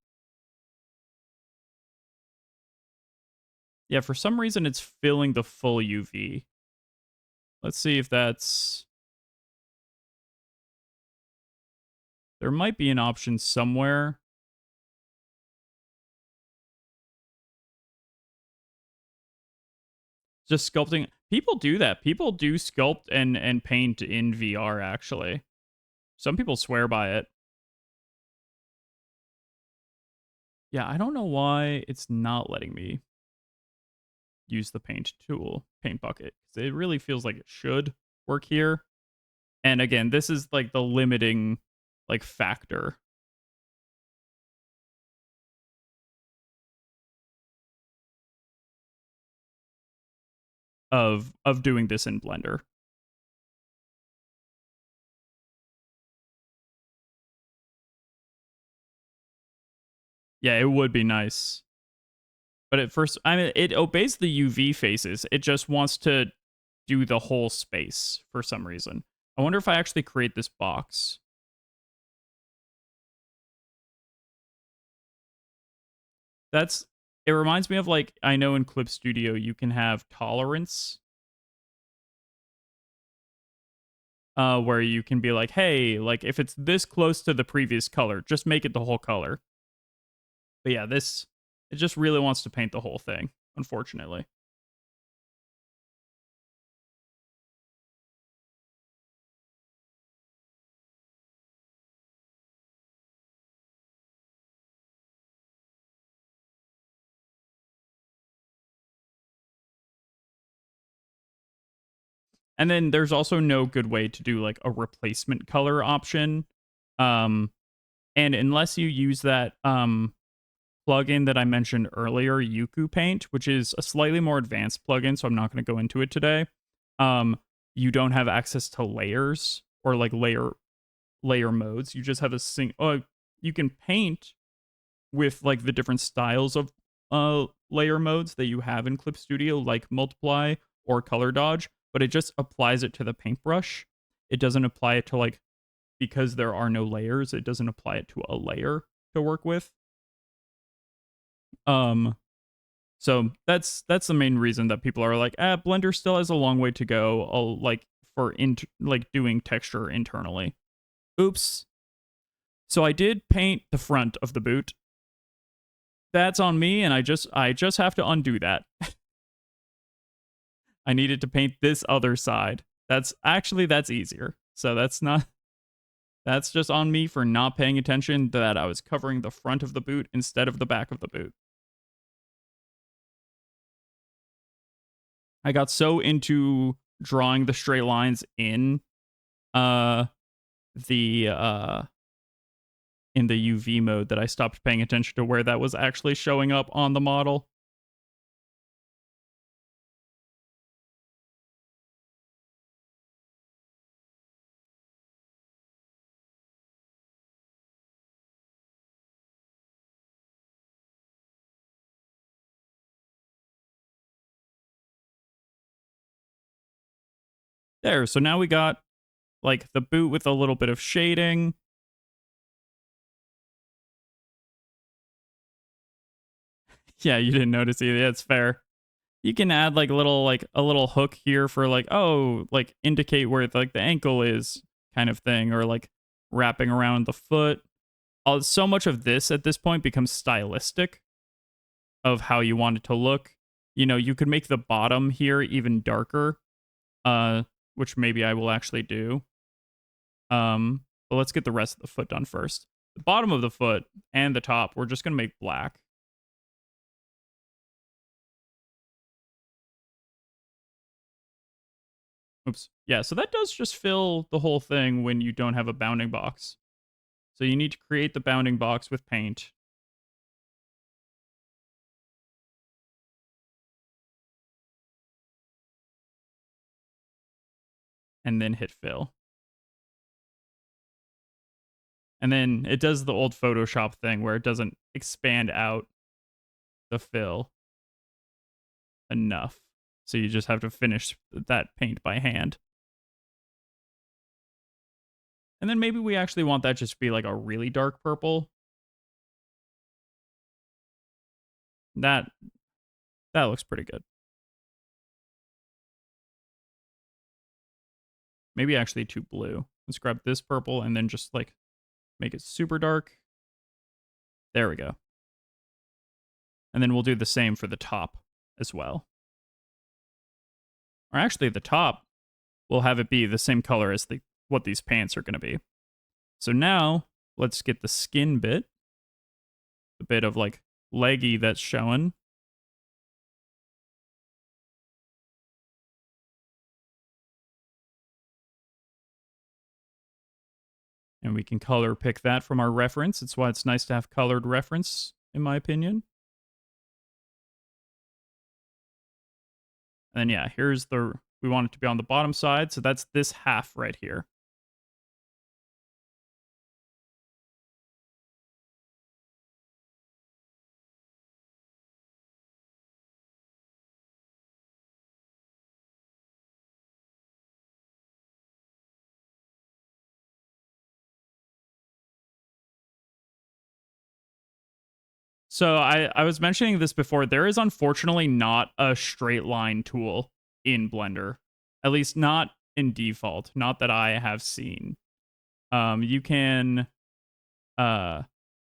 Yeah, for some reason it's filling the full UV. Let's see if that's... There might be an option somewhere. Just sculpting. People do that. People do sculpt and paint in VR actually. Some people swear by it. Yeah, I don't know why it's not letting me use the paint tool, paint bucket. It really feels like it should work here. And again, this is like the limiting like factor of doing this in Blender. Yeah, it would be nice. But at first, I mean, it obeys the UV faces. It just wants to do the whole space for some reason. I wonder if I actually create this box. That's it reminds me of like I know in Clip Studio you can have tolerance where you can be like, "Hey, like if it's this close to the previous color, just make it the whole color." But yeah, this it just really wants to paint the whole thing, unfortunately. And then there's also no good way to do like a replacement color option. Um and unless you use that plugin that I mentioned earlier, Yuku Paint, which is a slightly more advanced plugin, so I'm not going to go into it today. You don't have access to layers or like layer modes. You just have a you can paint with like the different styles of layer modes that you have in Clip Studio, like multiply or color dodge, but it just applies it to the paintbrush. It doesn't apply it to like because there are no layers, it doesn't apply it to a layer to work with. Um so that's the main reason that people are like, Blender still has a long way to go, like for like doing texture internally. Oops. So I did paint the front of the boot. That's on me, and I just have to undo that. I needed to paint this other side. That's easier. So that's just on me for not paying attention that I was covering the front of the boot instead of the back of the boot. I got so into drawing the straight lines uh the in the UV mode that I stopped paying attention to where that was actually showing up on the model. There, so now we got like the boot with a little bit of shading. Yeah, you didn't notice either. That's fair. You can add like a little hook here for like, oh, like indicate where like the ankle is kind of thing, or like wrapping around the foot. So much of this at this point becomes stylistic of how you want it to look. You know, you could make the bottom here even darker, uh, which maybe I will actually do. But let's get the rest of the foot done first. The bottom of the foot and the top, we're just gonna make black. Oops. Yeah, so that does just fill the whole thing when you don't have a bounding box. So you need to create the bounding box with paint. And then hit fill. And then it does the old Photoshop thing where it doesn't expand out the fill enough. So you just have to finish that paint by hand. And then maybe we actually want that just to be like a really dark purple. That that looks pretty good. Maybe actually too blue. Let's grab this purple and then just like make it super dark. There we go. And then we'll do the same for the top as well. or actually the top, we'll have it be the same color as what these pants are going to be. So now let's get the skin bit, the bit of like leggy that's showing. And we can color pick that from our reference. It's why it's nice to have colored reference, in my opinion. And then, yeah, we want it to be on the bottom side. So that's this half right here. So I was mentioning this before. There is unfortunately not a straight line tool in Blender, at least not in default, not that I have seen. You can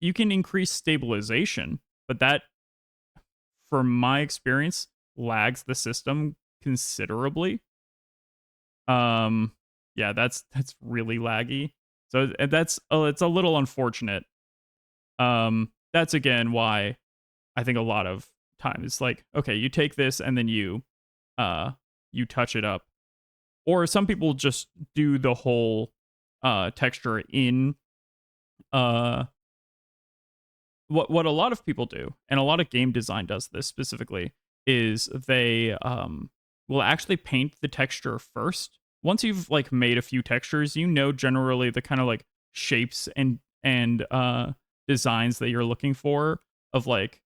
increase stabilization, but that, from my experience, lags the system considerably. Yeah, that's really laggy. So it's a little unfortunate. That's again why I think a lot of times it's like, okay, you take this and then you touch it up. Or some people just do the whole texture in uh what a lot of people do, and a lot of game design does this specifically, is they will actually paint the texture first. Once you've like made a few textures, you know generally the kind of like shapes and designs that you're looking for, of like,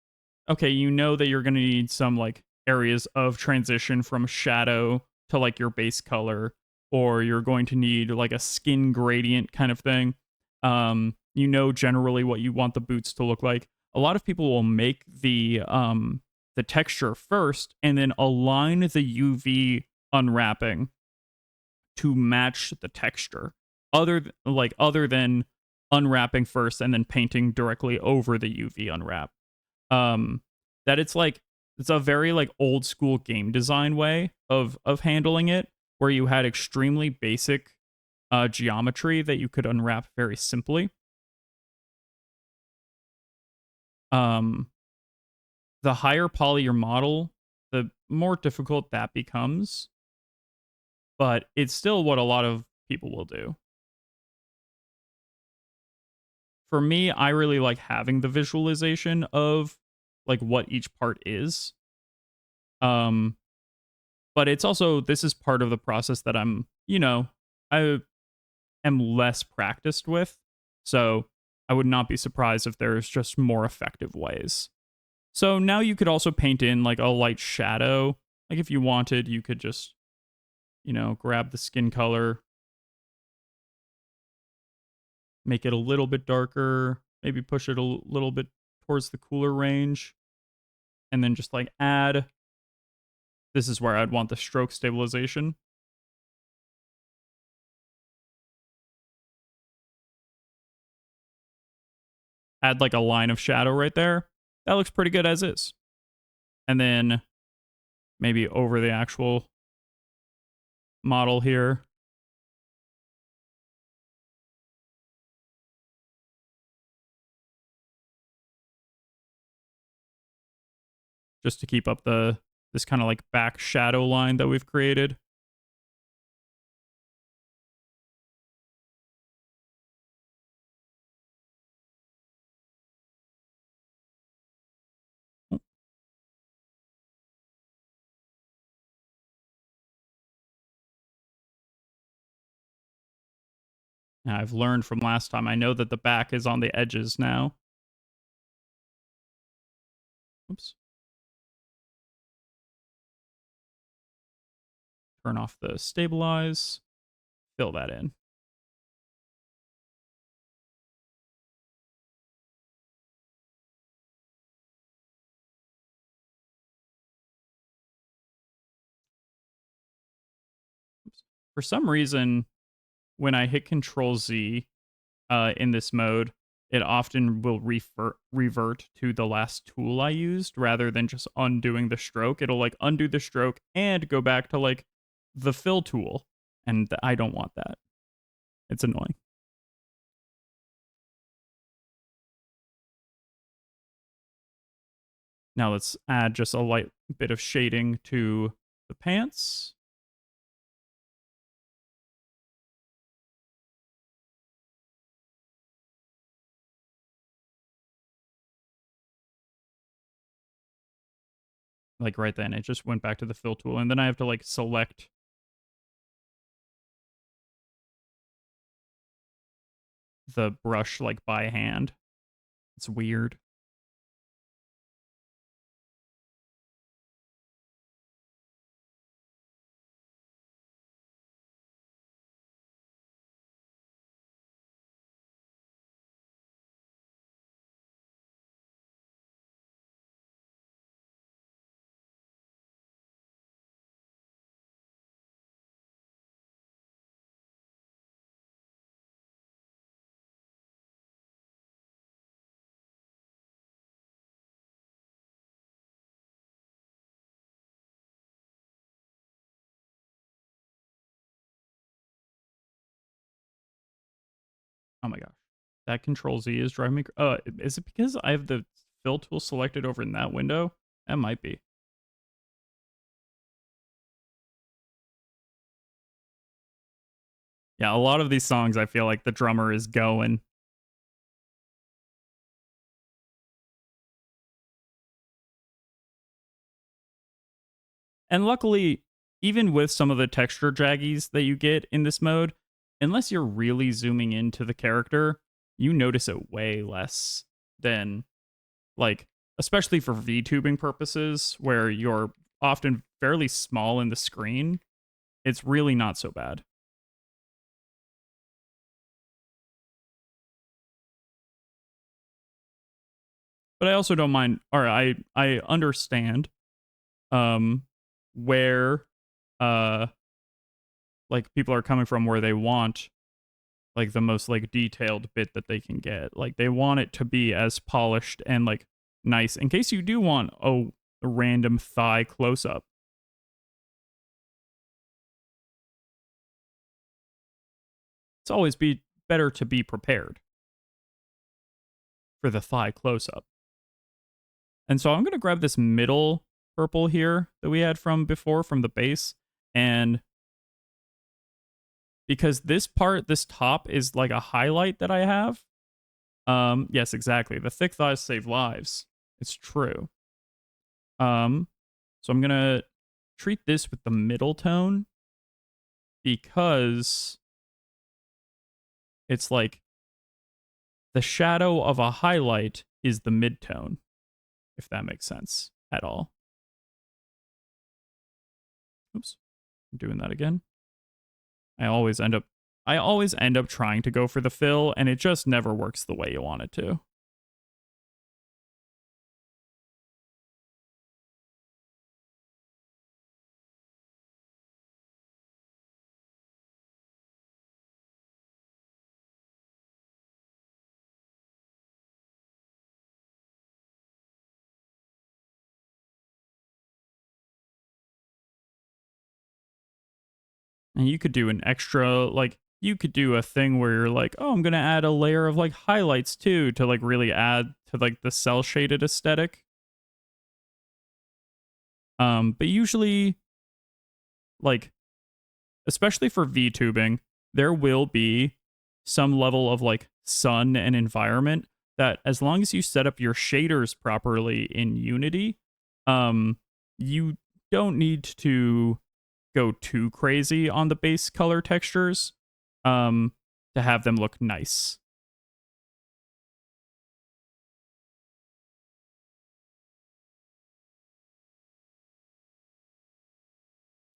okay, you know that you're going to need some like areas of transition from shadow to like your base color, or you're going to need like a skin gradient kind of thing. You know generally what you want the boots to look like. A lot of people will make the texture first and then align the UV unwrapping to match the texture. Other than unwrapping first and then painting directly over the UV unwrap. That it's a very like old school game design way of handling it, where you had extremely basic geometry that you could unwrap very simply. Um, the higher poly your model, the more difficult that becomes, but it's still what a lot of people will do. For me, I really like having the visualization of like what each part is. Um, but it's also, this is part of the process that I am less practiced with. So I would not be surprised if there's just more effective ways. So now you could also paint in like a light shadow. Like if you wanted, you could just, grab the skin color, make it a little bit darker, maybe push it a little bit towards the cooler range, and then just like add. This is where I'd want the stroke stabilization. Add like a line of shadow right there. That looks pretty good as is. And then maybe over the actual model here, just to keep up this kind of like back shadow line that we've created. Now, I've learned from last time. I know that the back is on the edges now. Oops. Turn off the stabilize. Fill that in. Oops. For some reason, when I hit Control Z in this mode, it often will revert to the last tool I used rather than just undoing the stroke. It'll like undo the stroke and go back to like the fill tool, and I don't want that. It's annoying. Now let's add just a light bit of shading to the pants. Like right then, it just went back to the fill tool, and then I have to like select the brush like by hand. It's weird. Oh my gosh. That Control Z is driving me. Is it because I have the fill tool selected over in that window? That might be. Yeah, a lot of these songs, I feel like the drummer is going. And luckily, even with some of the texture jaggies that you get in this mode, unless you're really zooming into the character, you notice it way less than, like, especially for VTubing purposes, where you're often fairly small in the screen. It's really not so bad. But I also don't mind, or I understand um where uh like people are coming from, where they want like the most like detailed bit that they can get. Like they want it to be as polished and like nice in case you do want a random thigh close up. It's always be better to be prepared for the thigh close up. And so I'm going to grab this middle purple here that we had from before from the base, and because this part, this top is like a highlight that I have. Yes, exactly. The thick thighs save lives. It's true. So I'm gonna treat this with the middle tone because it's like the shadow of a highlight is the mid-tone, if that makes sense at all. Oops, I'm doing that again. I always end up trying to go for the fill, and it just never works the way you want it to. And you could do an extra, like, you could do a thing where you're like, oh, I'm going to add a layer of like highlights too to like really add to like the cell shaded aesthetic. But usually, like, especially for VTubing, there will be some level of like sun and environment that, as long as you set up your shaders properly in Unity, you don't need to go too crazy on the base color textures um, to have them look nice.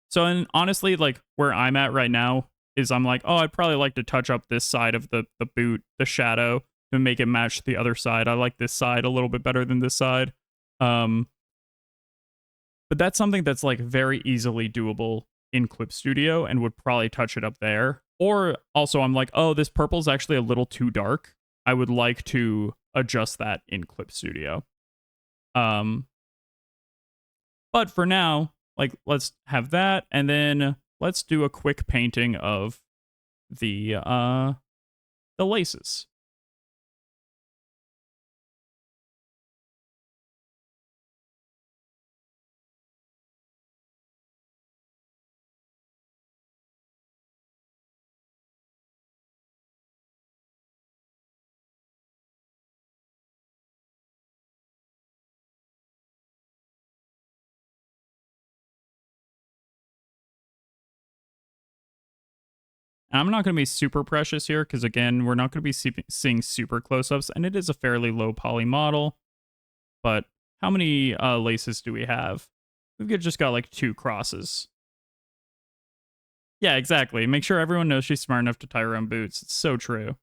So, and honestly, like where I'm at right now is I'm like, oh, I'd probably like to touch up this side of the boot, the shadow, to make it match the other side. I like this side a little bit better than this side. Um, but that's something that's like very easily doable in Clip Studio and would probably touch it up there. Or also, I'm like, oh, this purple is actually a little too dark. I would like to adjust that in Clip Studio. But for now, like, let's have that, and then let's do a quick painting of the laces. I'm not going to be super precious here because, again, we're not going to be seeing super close-ups, and it is a fairly low poly model. But how many laces do we have? We've just got like 2 crosses. Yeah, exactly. Make sure everyone knows she's smart enough to tie her own boots. It's so true.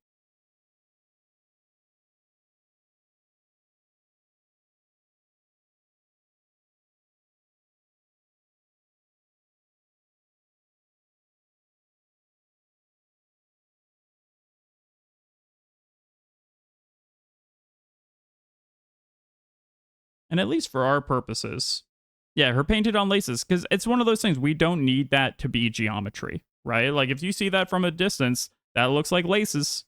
And at least for our purposes, yeah, her painted on laces, because it's one of those things we don't need that to be geometry, right? Like if you see that from a distance, that looks like laces.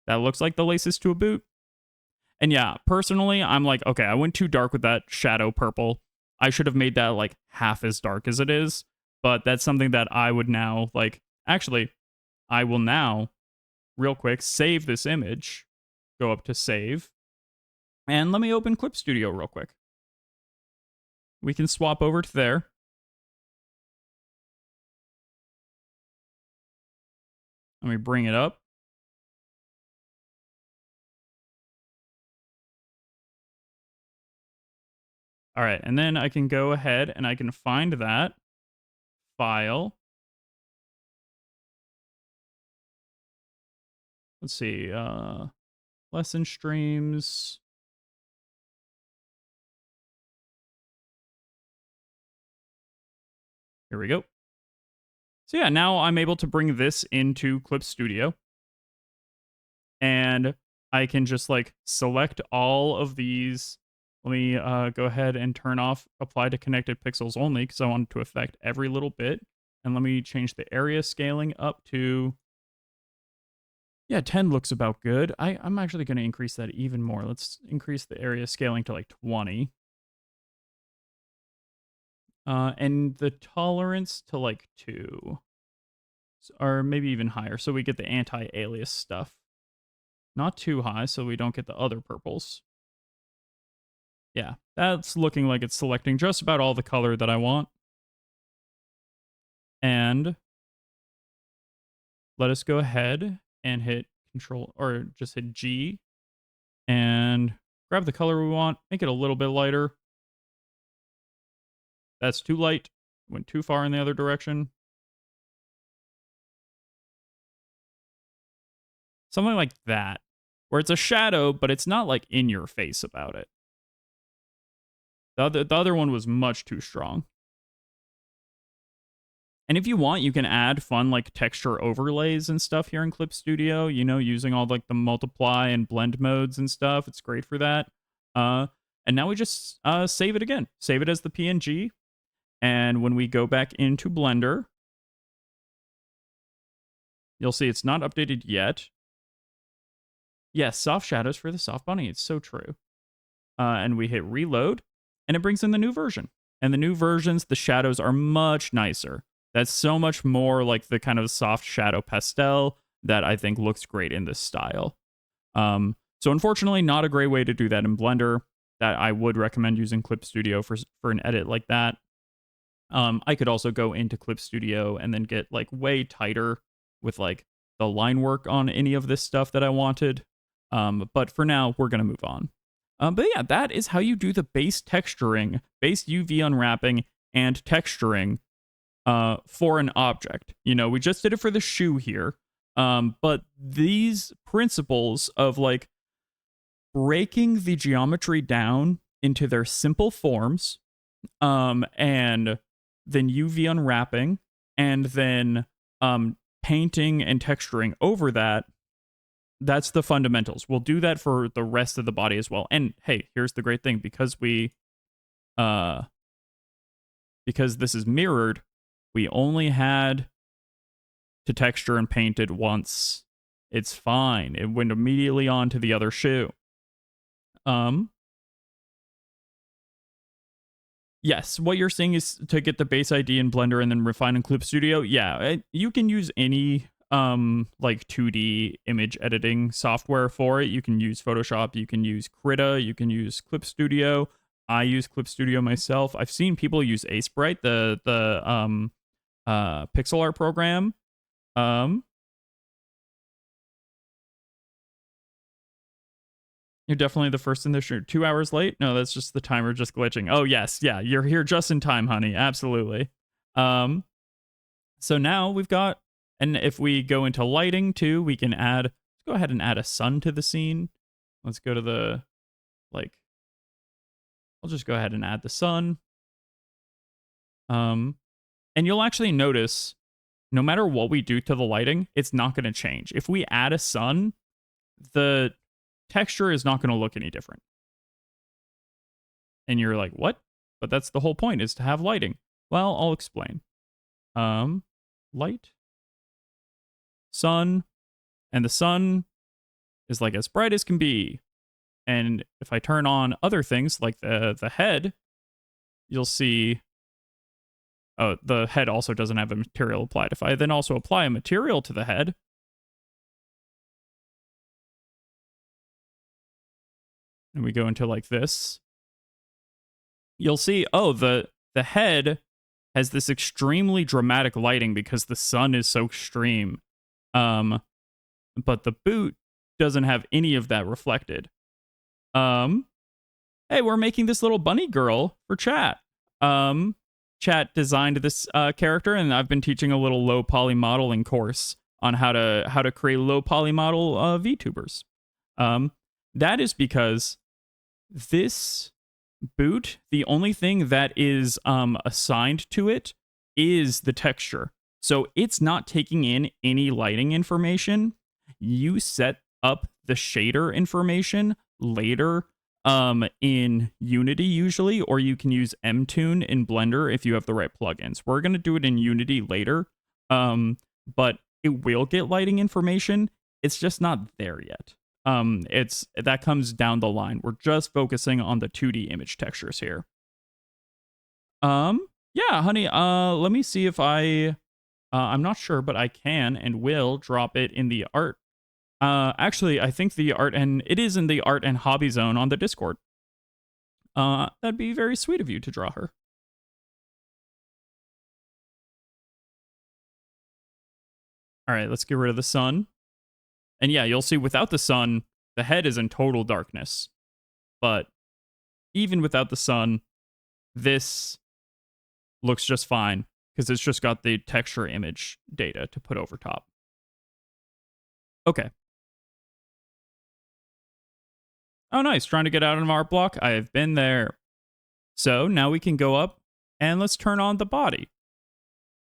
That looks like the laces to a boot. And yeah, personally, I'm like, okay, I went too dark with that shadow purple. I should have made that like half as dark as it is. But that's something that I would now like. Actually, I will now, real quick, save this image. Go up to save. And let me open Clip Studio real quick. We can swap over to there. Let me bring it up. All right, and then I can go ahead and I can find that file. Let's see, lesson streams. Here we go. So yeah, now I'm able to bring this into Clip Studio. And I can just like select all of these. Let me go ahead and turn off apply to connected pixels only because I want it to affect every little bit. And let me change the area scaling up to, yeah, 10 looks about good. I'm actually going to increase that even more. Let's increase the area scaling to like 20. And the tolerance to like 2. Or maybe even higher, so we get the anti-alias stuff. Not too high, so we don't get the other purples. Yeah, that's looking like it's selecting just about all the color that I want. And let us go ahead and hit Control, or just hit G, and grab the color we want, make it a little bit lighter. That's too light. Went too far in the other direction. Something like that, where it's a shadow, but it's not like in your face about it. The other one was much too strong. And if you want, you can add fun like texture overlays and stuff here in Clip Studio, you know, using all like the multiply and blend modes and stuff. It's great for that. And now we just save it again. Save it as the PNG. And when we go back into Blender, you'll see it's not updated yet. Yes, soft shadows for the soft bunny. It's so true. And we hit reload, and it brings in the new version. And the new versions, the shadows are much nicer. That's so much more like the kind of soft shadow pastel that I think looks great in this style. So unfortunately, not a great way to do that in Blender. That I would recommend using Clip Studio for an edit like that. I could also go into Clip Studio and then get like way tighter with like the line work on any of this stuff that I wanted. But for now, we're going to move on. But yeah, that is how you do the base texturing, base UV unwrapping, and texturing for an object. You know, we just did it for the shoe here. But these principles of like breaking the geometry down into their simple forms, and then UV unwrapping, and then painting and texturing over that, that's the fundamentals. We'll do that for the rest of the body as well. And hey, here's the great thing, because this is mirrored, We only had to texture and paint it once. It's fine. It went immediately on to the other shoe. Yes, what you're saying is to get the base ID in Blender and then refine in Clip Studio. Yeah, you can use any like 2D image editing software for it. You can use Photoshop, you can use Krita, you can use Clip Studio. I use Clip Studio myself. I've seen people use Sprite, the pixel art program. You're definitely the first in the shoot. 2 hours late? No, that's just the timer just glitching. Oh, yes. Yeah, you're here just in time, honey. Absolutely. So now we've got, and if we go into lighting too, we can add, let's go ahead and add a sun to the scene. Let's go to the, like, I'll just go ahead and add the sun. And you'll actually notice, no matter what we do to the lighting, it's not going to change. If we add a sun, the texture is not going to look any different. And you're like, what? But that's the whole point, is to have lighting. Well, I'll explain. Light, sun, and the sun is like as bright as can be. And if I turn on other things like the head, you'll see, oh, the head also doesn't have a material applied. If I then also apply a material to the head, and we go into like this, you'll see, oh, the head has this extremely dramatic lighting because the sun is so extreme. But the boot doesn't have any of that reflected. Hey, we're making this little bunny girl for chat. Chat designed this character, and I've been teaching a little low poly modeling course on how to create low poly model VTubers. That is because this boot, the only thing that is assigned to it is the texture. So it's not taking in any lighting information. You set up the shader information later in Unity usually, or you can use Mtune in Blender if you have the right plugins. We're going to do it in Unity later, but it will get lighting information. It's just not there yet. That comes down the line. We're just focusing on the 2D image textures here. Yeah, honey, let me see if I'm not sure, but I can and will drop it in the art. Actually, I think it is in the art and hobby zone on the Discord. That'd be very sweet of you to draw her. All right, let's get rid of the sun. And yeah, you'll see without the sun, the head is in total darkness. But even without the sun, this looks just fine because it's just got the texture image data to put over top. Okay. Oh, nice. Trying to get out of an art block? I have been there. So now we can go up and let's turn on the body.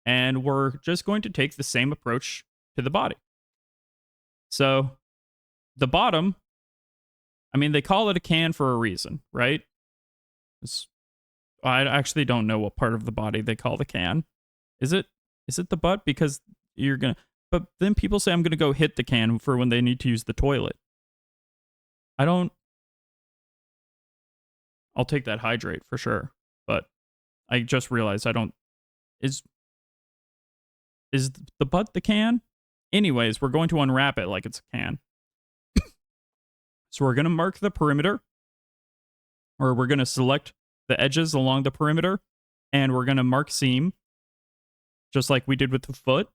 And we're just going to take the same approach to the body. So the bottom, I mean, they call it a can for a reason, right? I actually don't know what part of the body they call the can. Is it the butt? Because you're going to, but then people say I'm going to go hit the can for when they need to use the toilet. I'll take that hydrate for sure. But I just realized is the butt the can? Anyways, we're going to unwrap it like it's a can. So we're going to mark the perimeter, or we're going to select the edges along the perimeter, and we're going to mark seam, just like we did with the foot.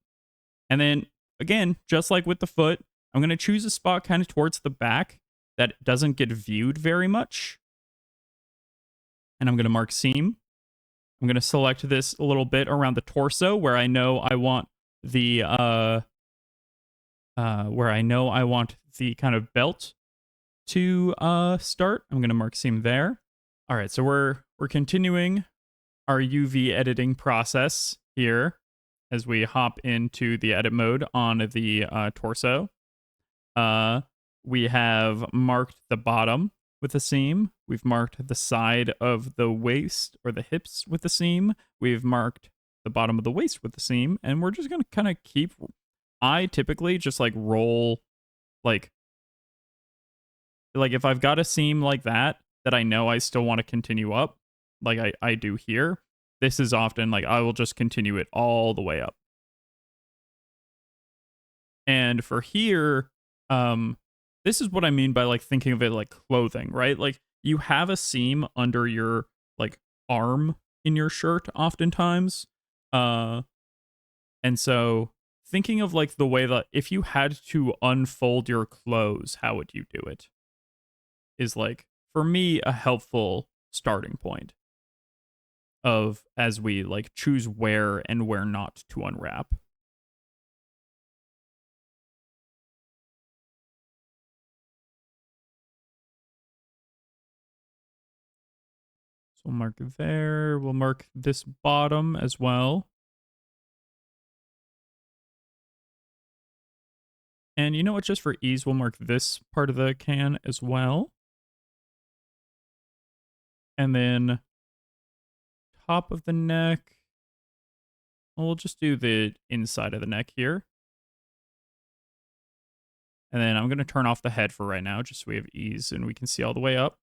And then, again, just like with the foot, I'm going to choose a spot kind of towards the back that doesn't get viewed very much. And I'm going to mark seam. I'm going to select this a little bit around the torso where I know I want the kind of belt to start. I'm going to mark seam there. All right, so we're continuing our UV editing process here as we hop into the edit mode on the torso. We have marked the bottom with a seam. We've marked the side of the waist or the hips with a seam. We've marked the bottom of the waist with the seam, and we're just going to kind of keep, I typically just like roll, like if I've got a seam like that I know I still want to continue up, like I do here, this is often like I will just continue it all the way up. And for here, this is what I mean by like thinking of it like clothing, right? Like you have a seam under your like arm in your shirt oftentimes. And so thinking of like the way that if you had to unfold your clothes, how would you do it? Is like, for me, a helpful starting point of as we like choose where and where not to unwrap. So we'll mark there. We'll mark this bottom as well. And you know what? Just for ease, we'll mark this part of the can as well. And then top of the neck. We'll just do the inside of the neck here. And then I'm going to turn off the head for right now, just so we have ease and we can see all the way up.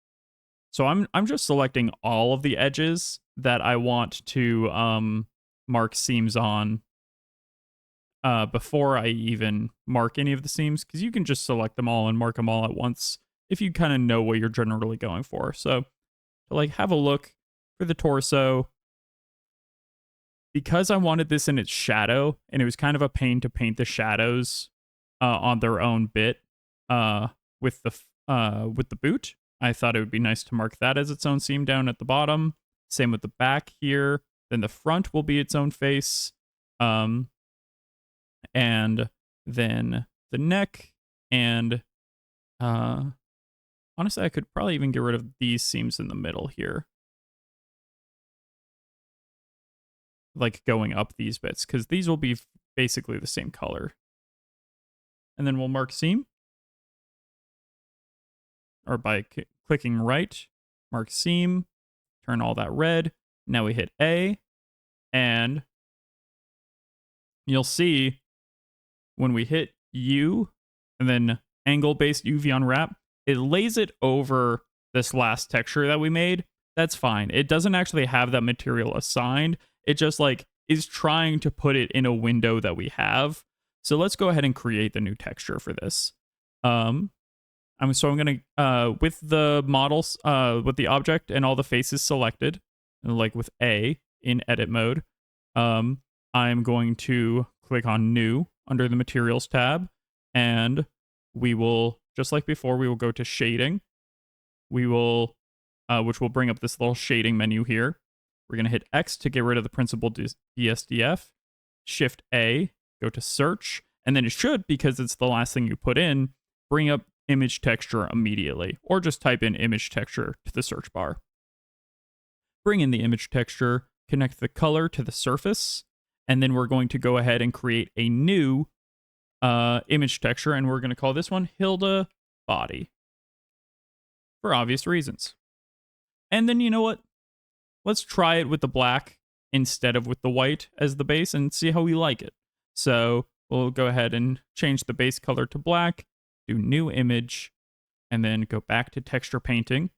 So I'm just selecting all of the edges that I want to mark seams on before I even mark any of the seams, because you can just select them all and mark them all at once if you kind of know what you're generally going for. So to like have a look for the torso, because I wanted this in its shadow, and it was kind of a pain to paint the shadows on their own bit with the boot, I thought it would be nice to mark that as its own seam down at the bottom. Same with the back here. Then the front will be its own face. And then the neck. And honestly, I could probably even get rid of these seams in the middle here. Like going up these bits, because these will be basically the same color. And then we'll mark seam. Or by clicking right, mark seam, turn all that red. Now we hit A, and you'll see when we hit U and then angle-based UV unwrap, it lays it over this last texture that we made. That's fine. It doesn't actually have that material assigned. It just like is trying to put it in a window that we have. So let's go ahead and create the new texture for this. I'm going to, with the models, with the object and all the faces selected, like with A in edit mode, I'm going to click on new under the materials tab, and we will, just like before, we will go to shading. We will, which will bring up this little shading menu here. We're going to hit X to get rid of the principal DSDF, Shift A, go to search, and then it should, because it's the last thing you put in, bring up image texture immediately, or just type in image texture to the search bar. Bring in the image texture, connect the color to the surface, and then we're going to go ahead and create a new image texture, and we're going to call this one Hilda Body, for obvious reasons. And then you know what? Let's try it with the black instead of with the white as the base and see how we like it. So we'll go ahead and change the base color to black, do new image, and then go back to texture painting.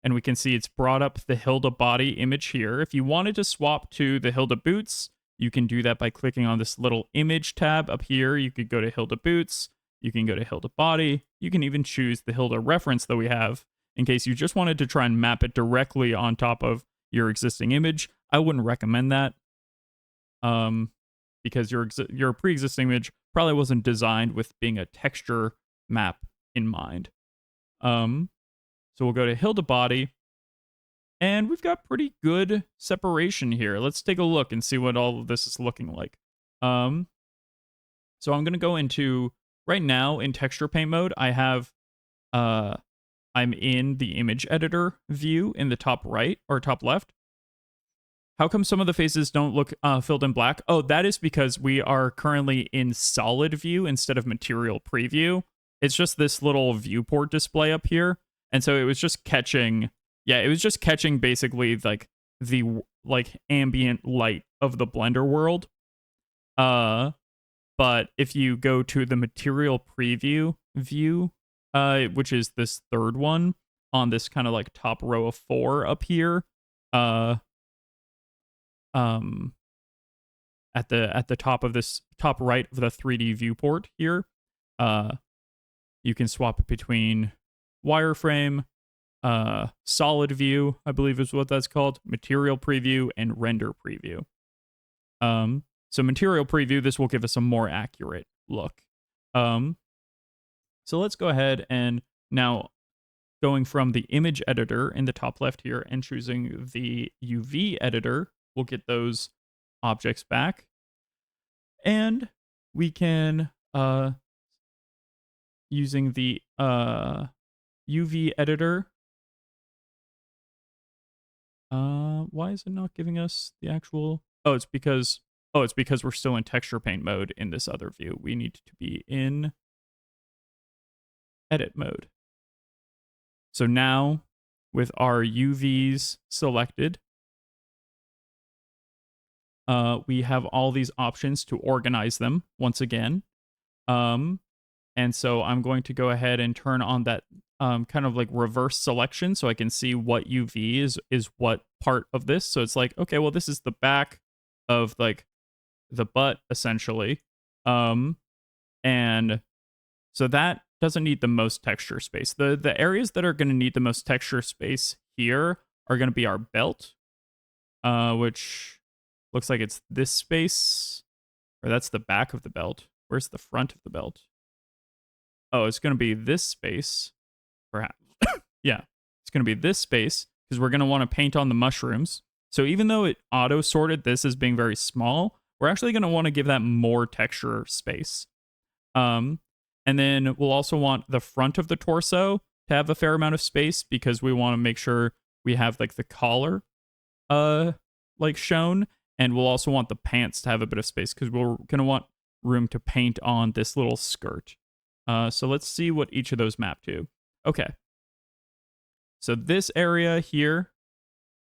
And we can see it's brought up the Hilda Body image here. If you wanted to swap to the Hilda Boots, you can do that by clicking on this little image tab up here. You could go to Hilda Boots, you can go to Hilda Body, you can even choose the Hilda reference that we have in case you just wanted to try and map it directly on top of your existing image. I wouldn't recommend that because your pre-existing image probably wasn't designed with being a texture map in mind. So we'll go to Hilda Body, and we've got pretty good separation here. Let's take a look and see what all of this is looking like. So I'm going to go into, right now in texture paint mode, I have, I'm in the image editor view in the top right or top left. How come some of the faces don't look filled in black? Oh, that is because we are currently in solid view instead of material preview. It's just this little viewport display up here. And so it was just catching, it was just catching basically like the ambient light of the Blender world. But if you go to the material preview view, which is this third one on this kind of like top row of 4 up here, uh, um, at the top of this top right of the 3D viewport here, you can swap it between wireframe, solid view, I believe is what that's called, material preview, and render preview. So material preview, this will give us a more accurate look. So let's go ahead and now going from the image editor in the top left here and choosing the UV editor, we'll get those objects back. And we can, using the UV editor, why is it not giving us the actual, it's because we're still in texture paint mode in this other view. We need to be in edit mode. So now with our UVs selected, we have all these options to organize them once again. And so I'm going to go ahead and turn on that kind of like reverse selection so I can see what UV is what part of this. So it's like, okay, well, this is the back of like the butt essentially. And so that doesn't need the most texture space. The areas that are going to need the most texture space here are going to be our belt, which looks like it's this space, or that's the back of the belt. Where's the front of the belt? Oh, it's going to be this space, perhaps. Yeah, it's going to be this space because we're going to want to paint on the mushrooms. So even though it auto-sorted this as being very small, we're actually going to want to give that more texture space. And then we'll also want the front of the torso to have a fair amount of space because we want to make sure we have like the collar like shown, and we'll also want the pants to have a bit of space because we're going to want room to paint on this little skirt. So let's see what each of those map to. Okay. So this area here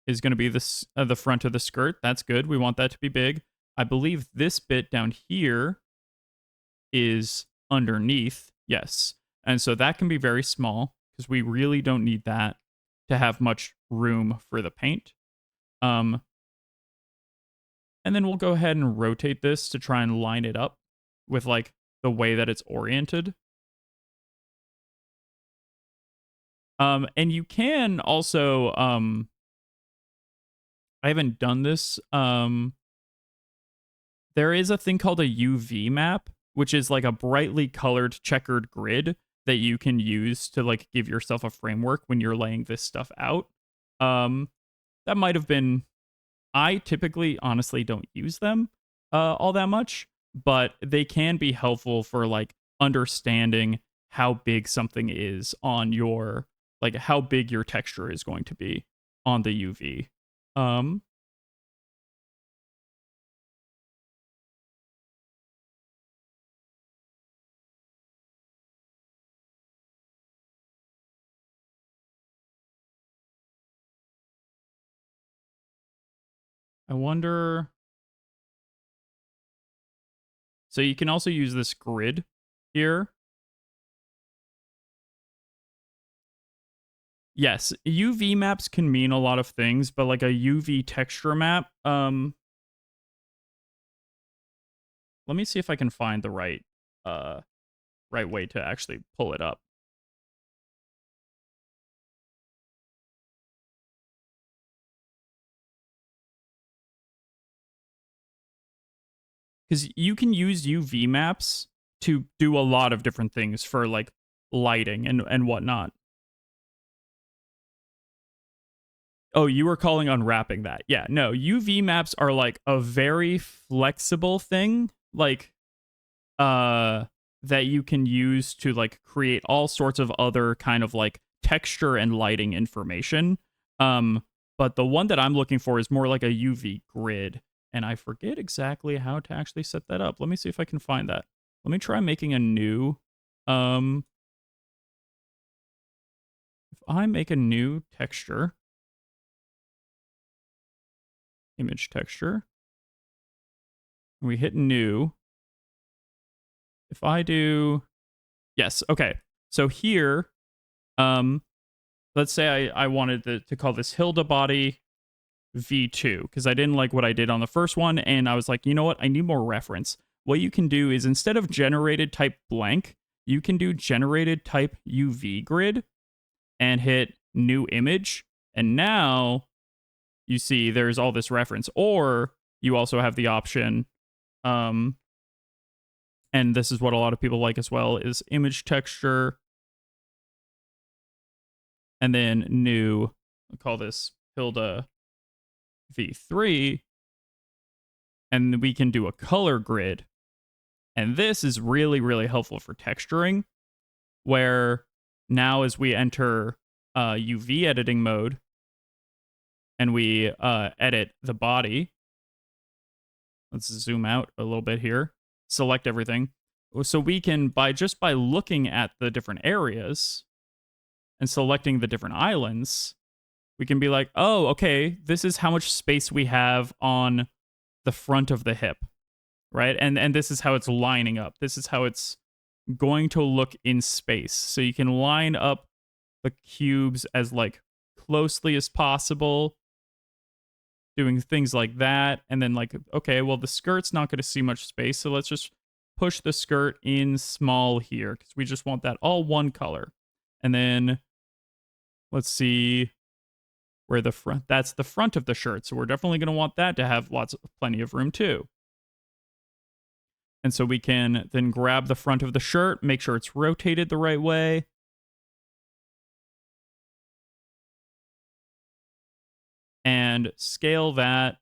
is going to be this the front of the skirt. That's good. We want that to be big. I believe this bit down here is underneath. Yes. And so that can be very small because we really don't need that to have much room for the paint. And then we'll go ahead and rotate this to try and line it up with like the way that it's oriented. And you can also, I haven't done this. There is a thing called a UV map, which is like a brightly colored checkered grid that you can use to like give yourself a framework when you're laying this stuff out. That might have been, I typically honestly don't use them all that much, but they can be helpful for like understanding how big something is on your, like how big your texture is going to be on the UV. I wonder. So you can also use this grid here. Yes, UV maps can mean a lot of things, but like a UV texture map, let me see if I can find the right way to actually pull it up. Because you can use UV maps to do a lot of different things for like lighting and whatnot. Oh, you were calling unwrapping that. Yeah, no, UV maps are like a very flexible thing, like that you can use to like create all sorts of other kind of like texture and lighting information. But the one that I'm looking for is more like a UV grid, and I forget exactly how to actually set that up. Let me see if I can find that. Let me try making a new if I make a new texture, image texture, We hit new. If I do, yes, okay. So here, um, let's say I wanted to call this Hilda Body V2 because I didn't like what I did on the first one, and I was like, you know what? I need more reference. What you can do is instead of generated type blank, you can do generated type UV grid and hit new image. And now you see there's all this reference. Or you also have the option, and this is what a lot of people like as well, is image texture and then new. I'll call this Hilda V3. And we can do a color grid. And this is really, really helpful for texturing, where now as we enter UV editing mode and we edit the body, let's zoom out a little bit here, select everything. So we can, by looking at the different areas and selecting the different islands, we can be like, oh, okay, this is how much space we have on the front of the hip, right? And this is how it's lining up. This is how it's going to look in space. So you can line up the cubes as like closely as possible, doing things like that. And then like, okay, well, the skirt's not going to see much space. So let's just push the skirt in small here because we just want that all one color. And then let's see where the front, that's the front of the shirt. So we're definitely going to want that to have plenty of room too. And so we can then grab the front of the shirt, make sure it's rotated the right way. And scale that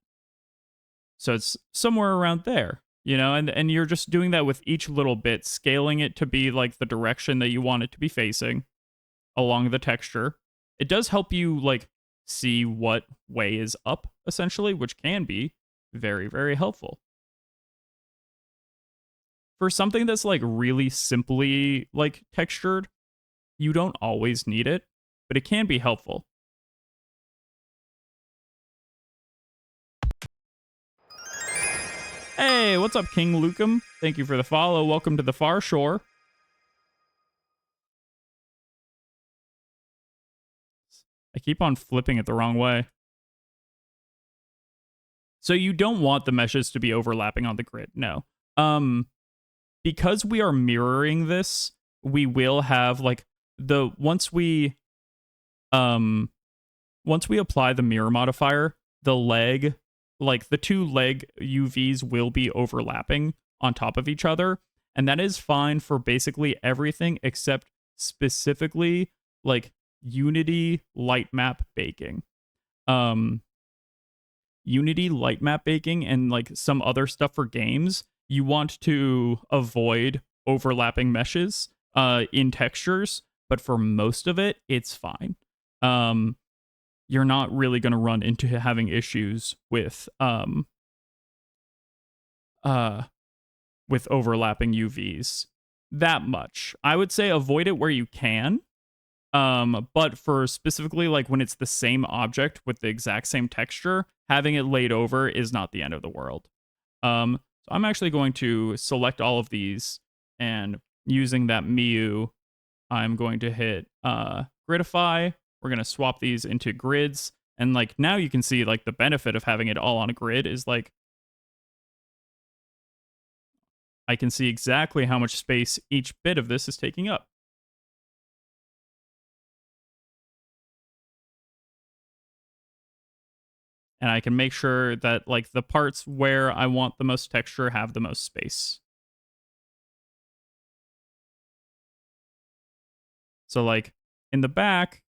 so it's somewhere around there, you know, and you're just doing that with each little bit, scaling it to be like the direction that you want it to be facing along the texture. It does help you like see what way is up, essentially, which can be very, very helpful. For something that's like really simply like textured, you don't always need it, but it can be helpful. Hey, what's up, King Lukem? Thank you for the follow. Welcome to the Far Shore. I keep on flipping it the wrong way. So you don't want the meshes to be overlapping on the grid. No. Because we are mirroring this, we will have like once we apply the mirror modifier, the leg, like the two leg UVs will be overlapping on top of each other. And that is fine for basically everything except specifically like Unity light map baking. Unity light map baking and like some other stuff for games, you want to avoid overlapping meshes in textures, but for most of it, it's fine. You're not really going to run into having issues with overlapping UVs that much. I would say avoid it where you can. But for specifically like when it's the same object with the exact same texture, having it laid over is not the end of the world. So I'm actually going to select all of these, and using that Miu, I'm going to hit gridify. We're going to swap these into grids. And like now you can see like the benefit of having it all on a grid is like I can see exactly how much space each bit of this is taking up. And I can make sure that like the parts where I want the most texture have the most space. So like in the back,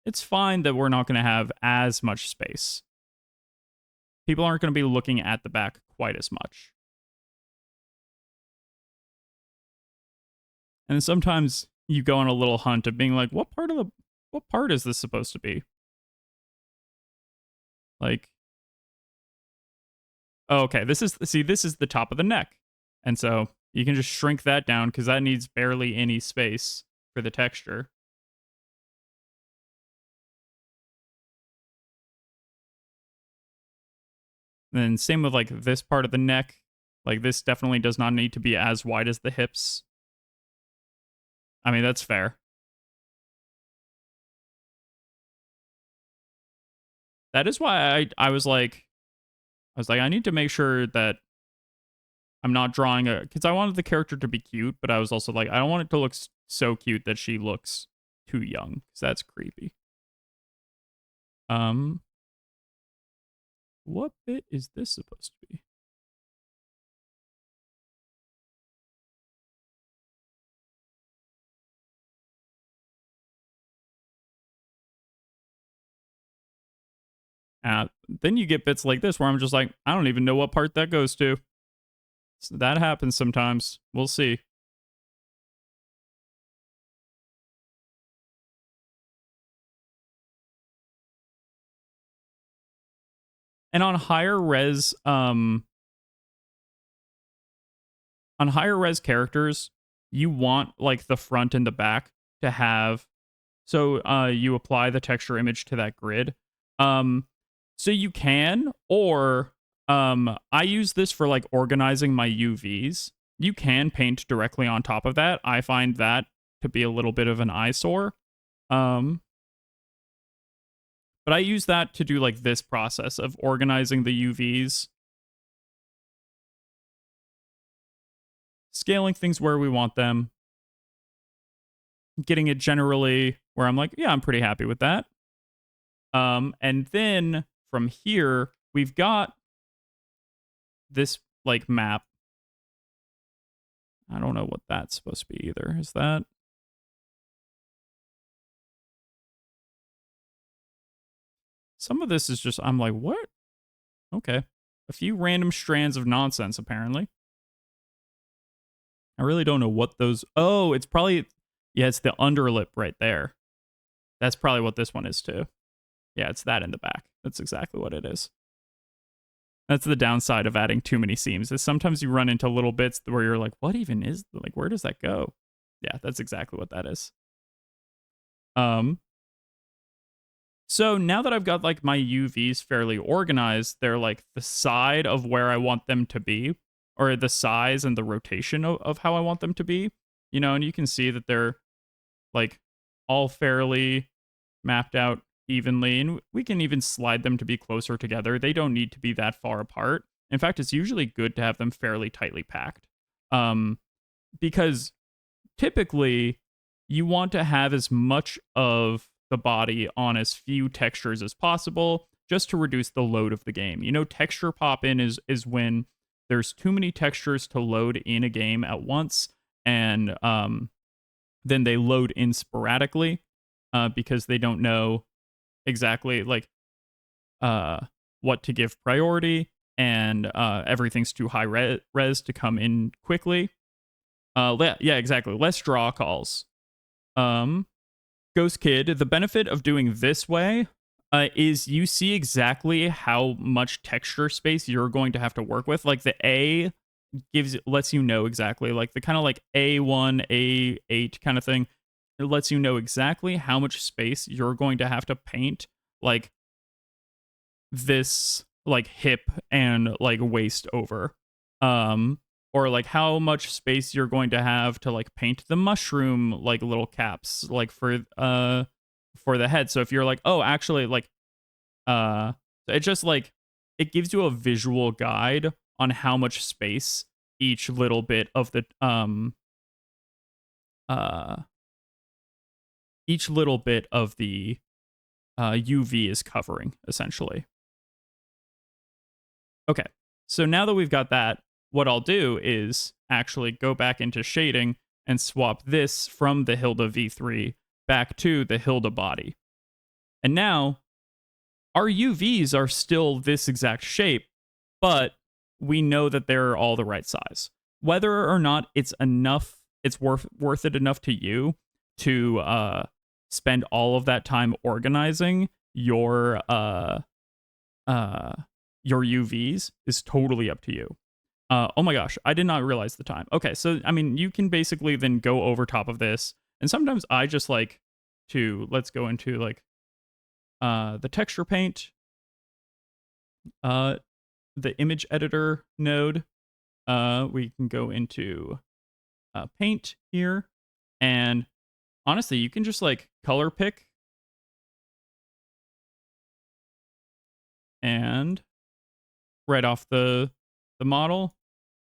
it's fine that we're not going to have as much space. People aren't going to be looking at the back quite as much. And sometimes you go on a little hunt of being like, what part is this supposed to be? Like, oh, okay, this is the top of the neck. And so you can just shrink that down because that needs barely any space for the texture. Then same with like this part of the neck. Like this definitely does not need to be as wide as the hips. I mean, that's fair. That is why I was like, I need to make sure that I'm not drawing a, because I wanted the character to be cute, but I was also like, I don't want it to look so cute that she looks too young, because that's creepy. What bit is this supposed to be? Then you get bits like this where I'm just like, I don't even know what part that goes to. So that happens sometimes. We'll see. And on higher res characters, you want like the front and the back to have, so you apply the texture image to that grid. So you can, or I use this for like organizing my UVs. You can paint directly on top of that. I find that to be a little bit of an eyesore. But I use that to do like this process of organizing the UVs, scaling things where we want them, getting it generally where I'm like, yeah, I'm pretty happy with that. And then from here, we've got this like map. I don't know what that's supposed to be either. Is that? Some of this is just, I'm like, what? Okay. A few random strands of nonsense, apparently. I really don't know what those. Oh, it's probably, yeah, it's the underlip right there. That's probably what this one is too. Yeah, it's that in the back. That's exactly what it is. That's the downside of adding too many seams, is sometimes you run into little bits where you're like, what even is, like, where does that go? Yeah, that's exactly what that is. So now that I've got like my UVs fairly organized, they're like the side of where I want them to be, or the size and the rotation of how I want them to be, you know, and you can see that they're like all fairly mapped out evenly, and we can even slide them to be closer together. They don't need to be that far apart. In fact, it's usually good to have them fairly tightly packed, because typically you want to have as much of the body on as few textures as possible, just to reduce the load of the game. You know, texture pop in is when there's too many textures to load in a game at once, and then they load in sporadically because they don't know exactly like what to give priority, and everything's too high res to come in quickly. Yeah, exactly. Less draw calls. Ghost Kid, the benefit of doing this way is you see exactly how much texture space you're going to have to work with. Like the A lets you know exactly, like the kind of like A1, A8 kind of thing. It lets you know exactly how much space you're going to have to paint, like this, like hip and like waist over. Or like how much space you're going to have to like paint the mushroom like little caps like for the head. So if you're like, oh, actually like it just like it gives you a visual guide on how much space each little bit of the each little bit of the UV is covering, essentially. Okay. So now that we've got that, what I'll do is actually go back into shading and swap this from the Hilda V3 back to the Hilda body. And now our UVs are still this exact shape, but we know that they're all the right size. Whether or not it's enough, it's worth it enough to you to spend all of that time organizing your UVs is totally up to you. Oh my gosh, I did not realize the time. Okay, so I mean, you can basically then go over top of this, and sometimes I just like to, let's go into like the texture paint. the image editor node, we can go into paint here, and honestly, you can just like color pick and right off the model,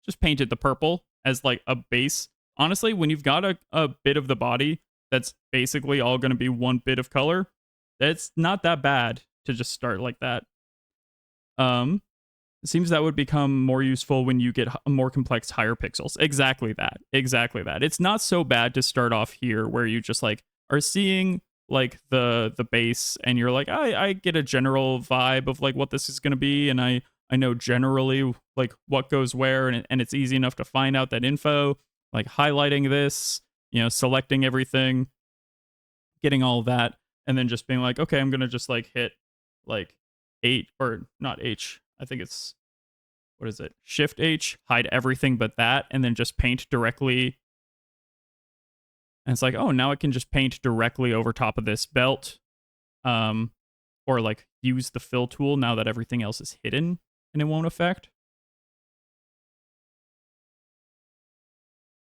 just paint it the purple as like a base. Honestly, when you've got a bit of the body that's basically all going to be one bit of color, it's not that bad to just start like that. It seems that would become more useful when you get more complex higher pixels. Exactly that. Exactly that. It's not so bad to start off here where you just like are seeing like the base and you're like, I get a general vibe of like what this is going to be, and I know generally like what goes where, and it's easy enough to find out that info, like highlighting this, selecting everything, getting all of that, and then just being like, okay, I'm going to just like hit like 8 or not H. I think it's, what is it? Shift H, hide everything but that, and then just paint directly. And it's like, oh, now I can just paint directly over top of this belt. Or like use the fill tool now that everything else is hidden and it won't affect.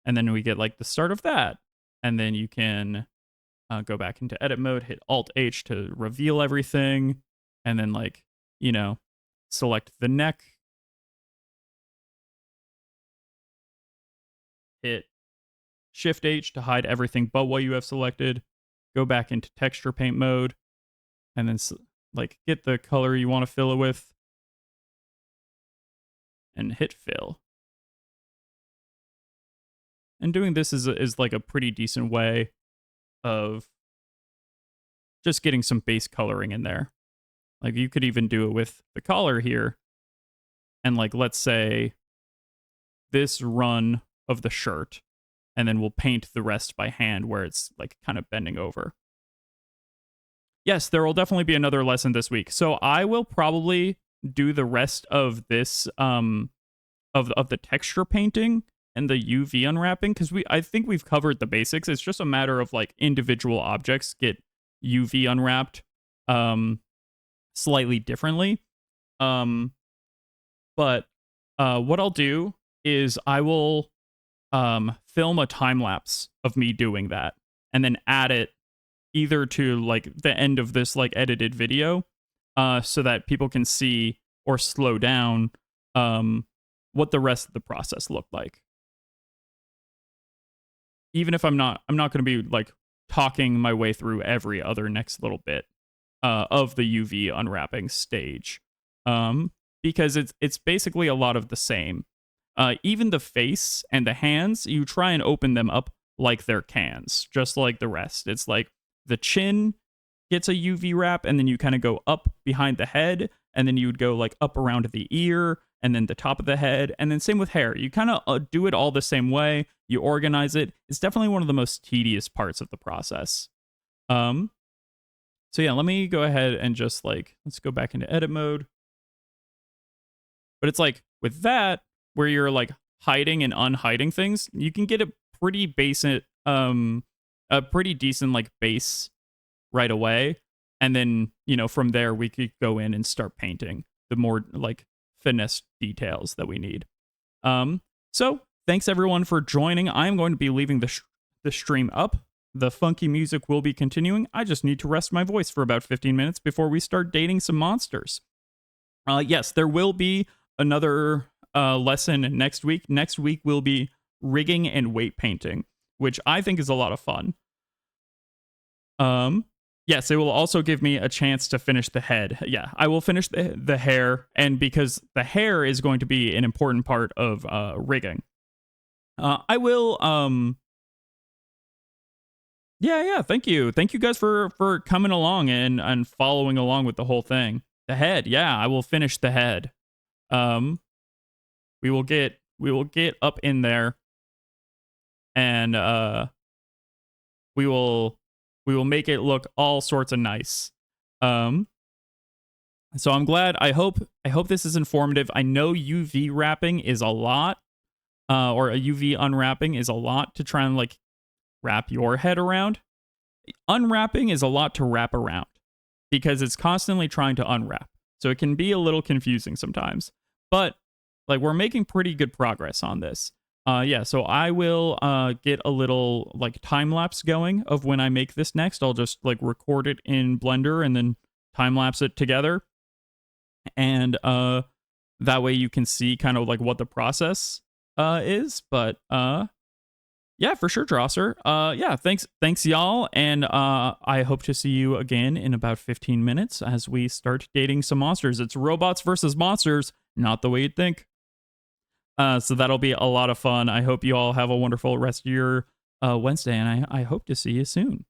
And then we get like the start of that. And then you can go back into edit mode, hit Alt H to reveal everything. And then like, select the neck. Hit Shift H to hide everything but what you have selected. Go back into texture paint mode. And then like get the color you want to fill it with. And hit fill. And doing this is like a pretty decent way of just getting some base coloring in there. Like you could even do it with the collar here. And like, let's say this run of the shirt, and then we'll paint the rest by hand where it's like kind of bending over. Yes, there will definitely be another lesson this week. So I will probably do the rest of this of the texture painting and the UV unwrapping, because I think we've covered the basics. It's just a matter of like individual objects get UV unwrapped slightly differently. But what I'll do is I will film a time lapse of me doing that and then add it either to like the end of this like edited video so that people can see or slow down what the rest of the process looked like. Even if I'm not going to be like talking my way through every other next little bit of the UV unwrapping stage, because it's basically a lot of the same. Even the face and the hands, you try and open them up like they're cans, just like the rest. It's like the chin gets a UV wrap, and then you kind of go up behind the head, and then you would go like up around the ear, and then the top of the head, and then same with hair. You kind of do it all the same way. You organize it. It's definitely one of the most tedious parts of the process. So yeah, let me go ahead and just like, let's go back into edit mode. But it's like with that, where you're like hiding and unhiding things, you can get a pretty basic, a pretty decent like base right away. And then, from there we could go in and start painting the more like finesse details that we need. So thanks everyone for joining. I'm going to be leaving the stream up. The funky music will be continuing. I just need to rest my voice for about 15 minutes before we start dating some monsters. Yes, there will be another lesson next week. Next week will be rigging and weight painting, which I think is a lot of fun. Yes, it will also give me a chance to finish the head. Yeah, I will finish the hair, and because the hair is going to be an important part of rigging, I will. Yeah. Thank you guys for coming along and following along with the whole thing. The head, yeah, I will finish the head. We will get up in there, and we will make it look all sorts of nice. So I'm glad. I hope this is informative. I know UV wrapping is a lot, or a UV unwrapping is a lot to try and like wrap your head around. Unwrapping is a lot to wrap around because it's constantly trying to unwrap. So it can be a little confusing sometimes. but like we're making pretty good progress on this. Yeah, so I will get a little like time lapse going of when I make this next. I'll just like record it in Blender and then time lapse it together, and that way you can see kind of like what the process is. But yeah, for sure, Drosser. Yeah, thanks y'all, and I hope to see you again in about 15 minutes as we start dating some monsters. It's robots versus monsters, not the way you'd think. So that'll be a lot of fun. I hope you all have a wonderful rest of your Wednesday, and I hope to see you soon.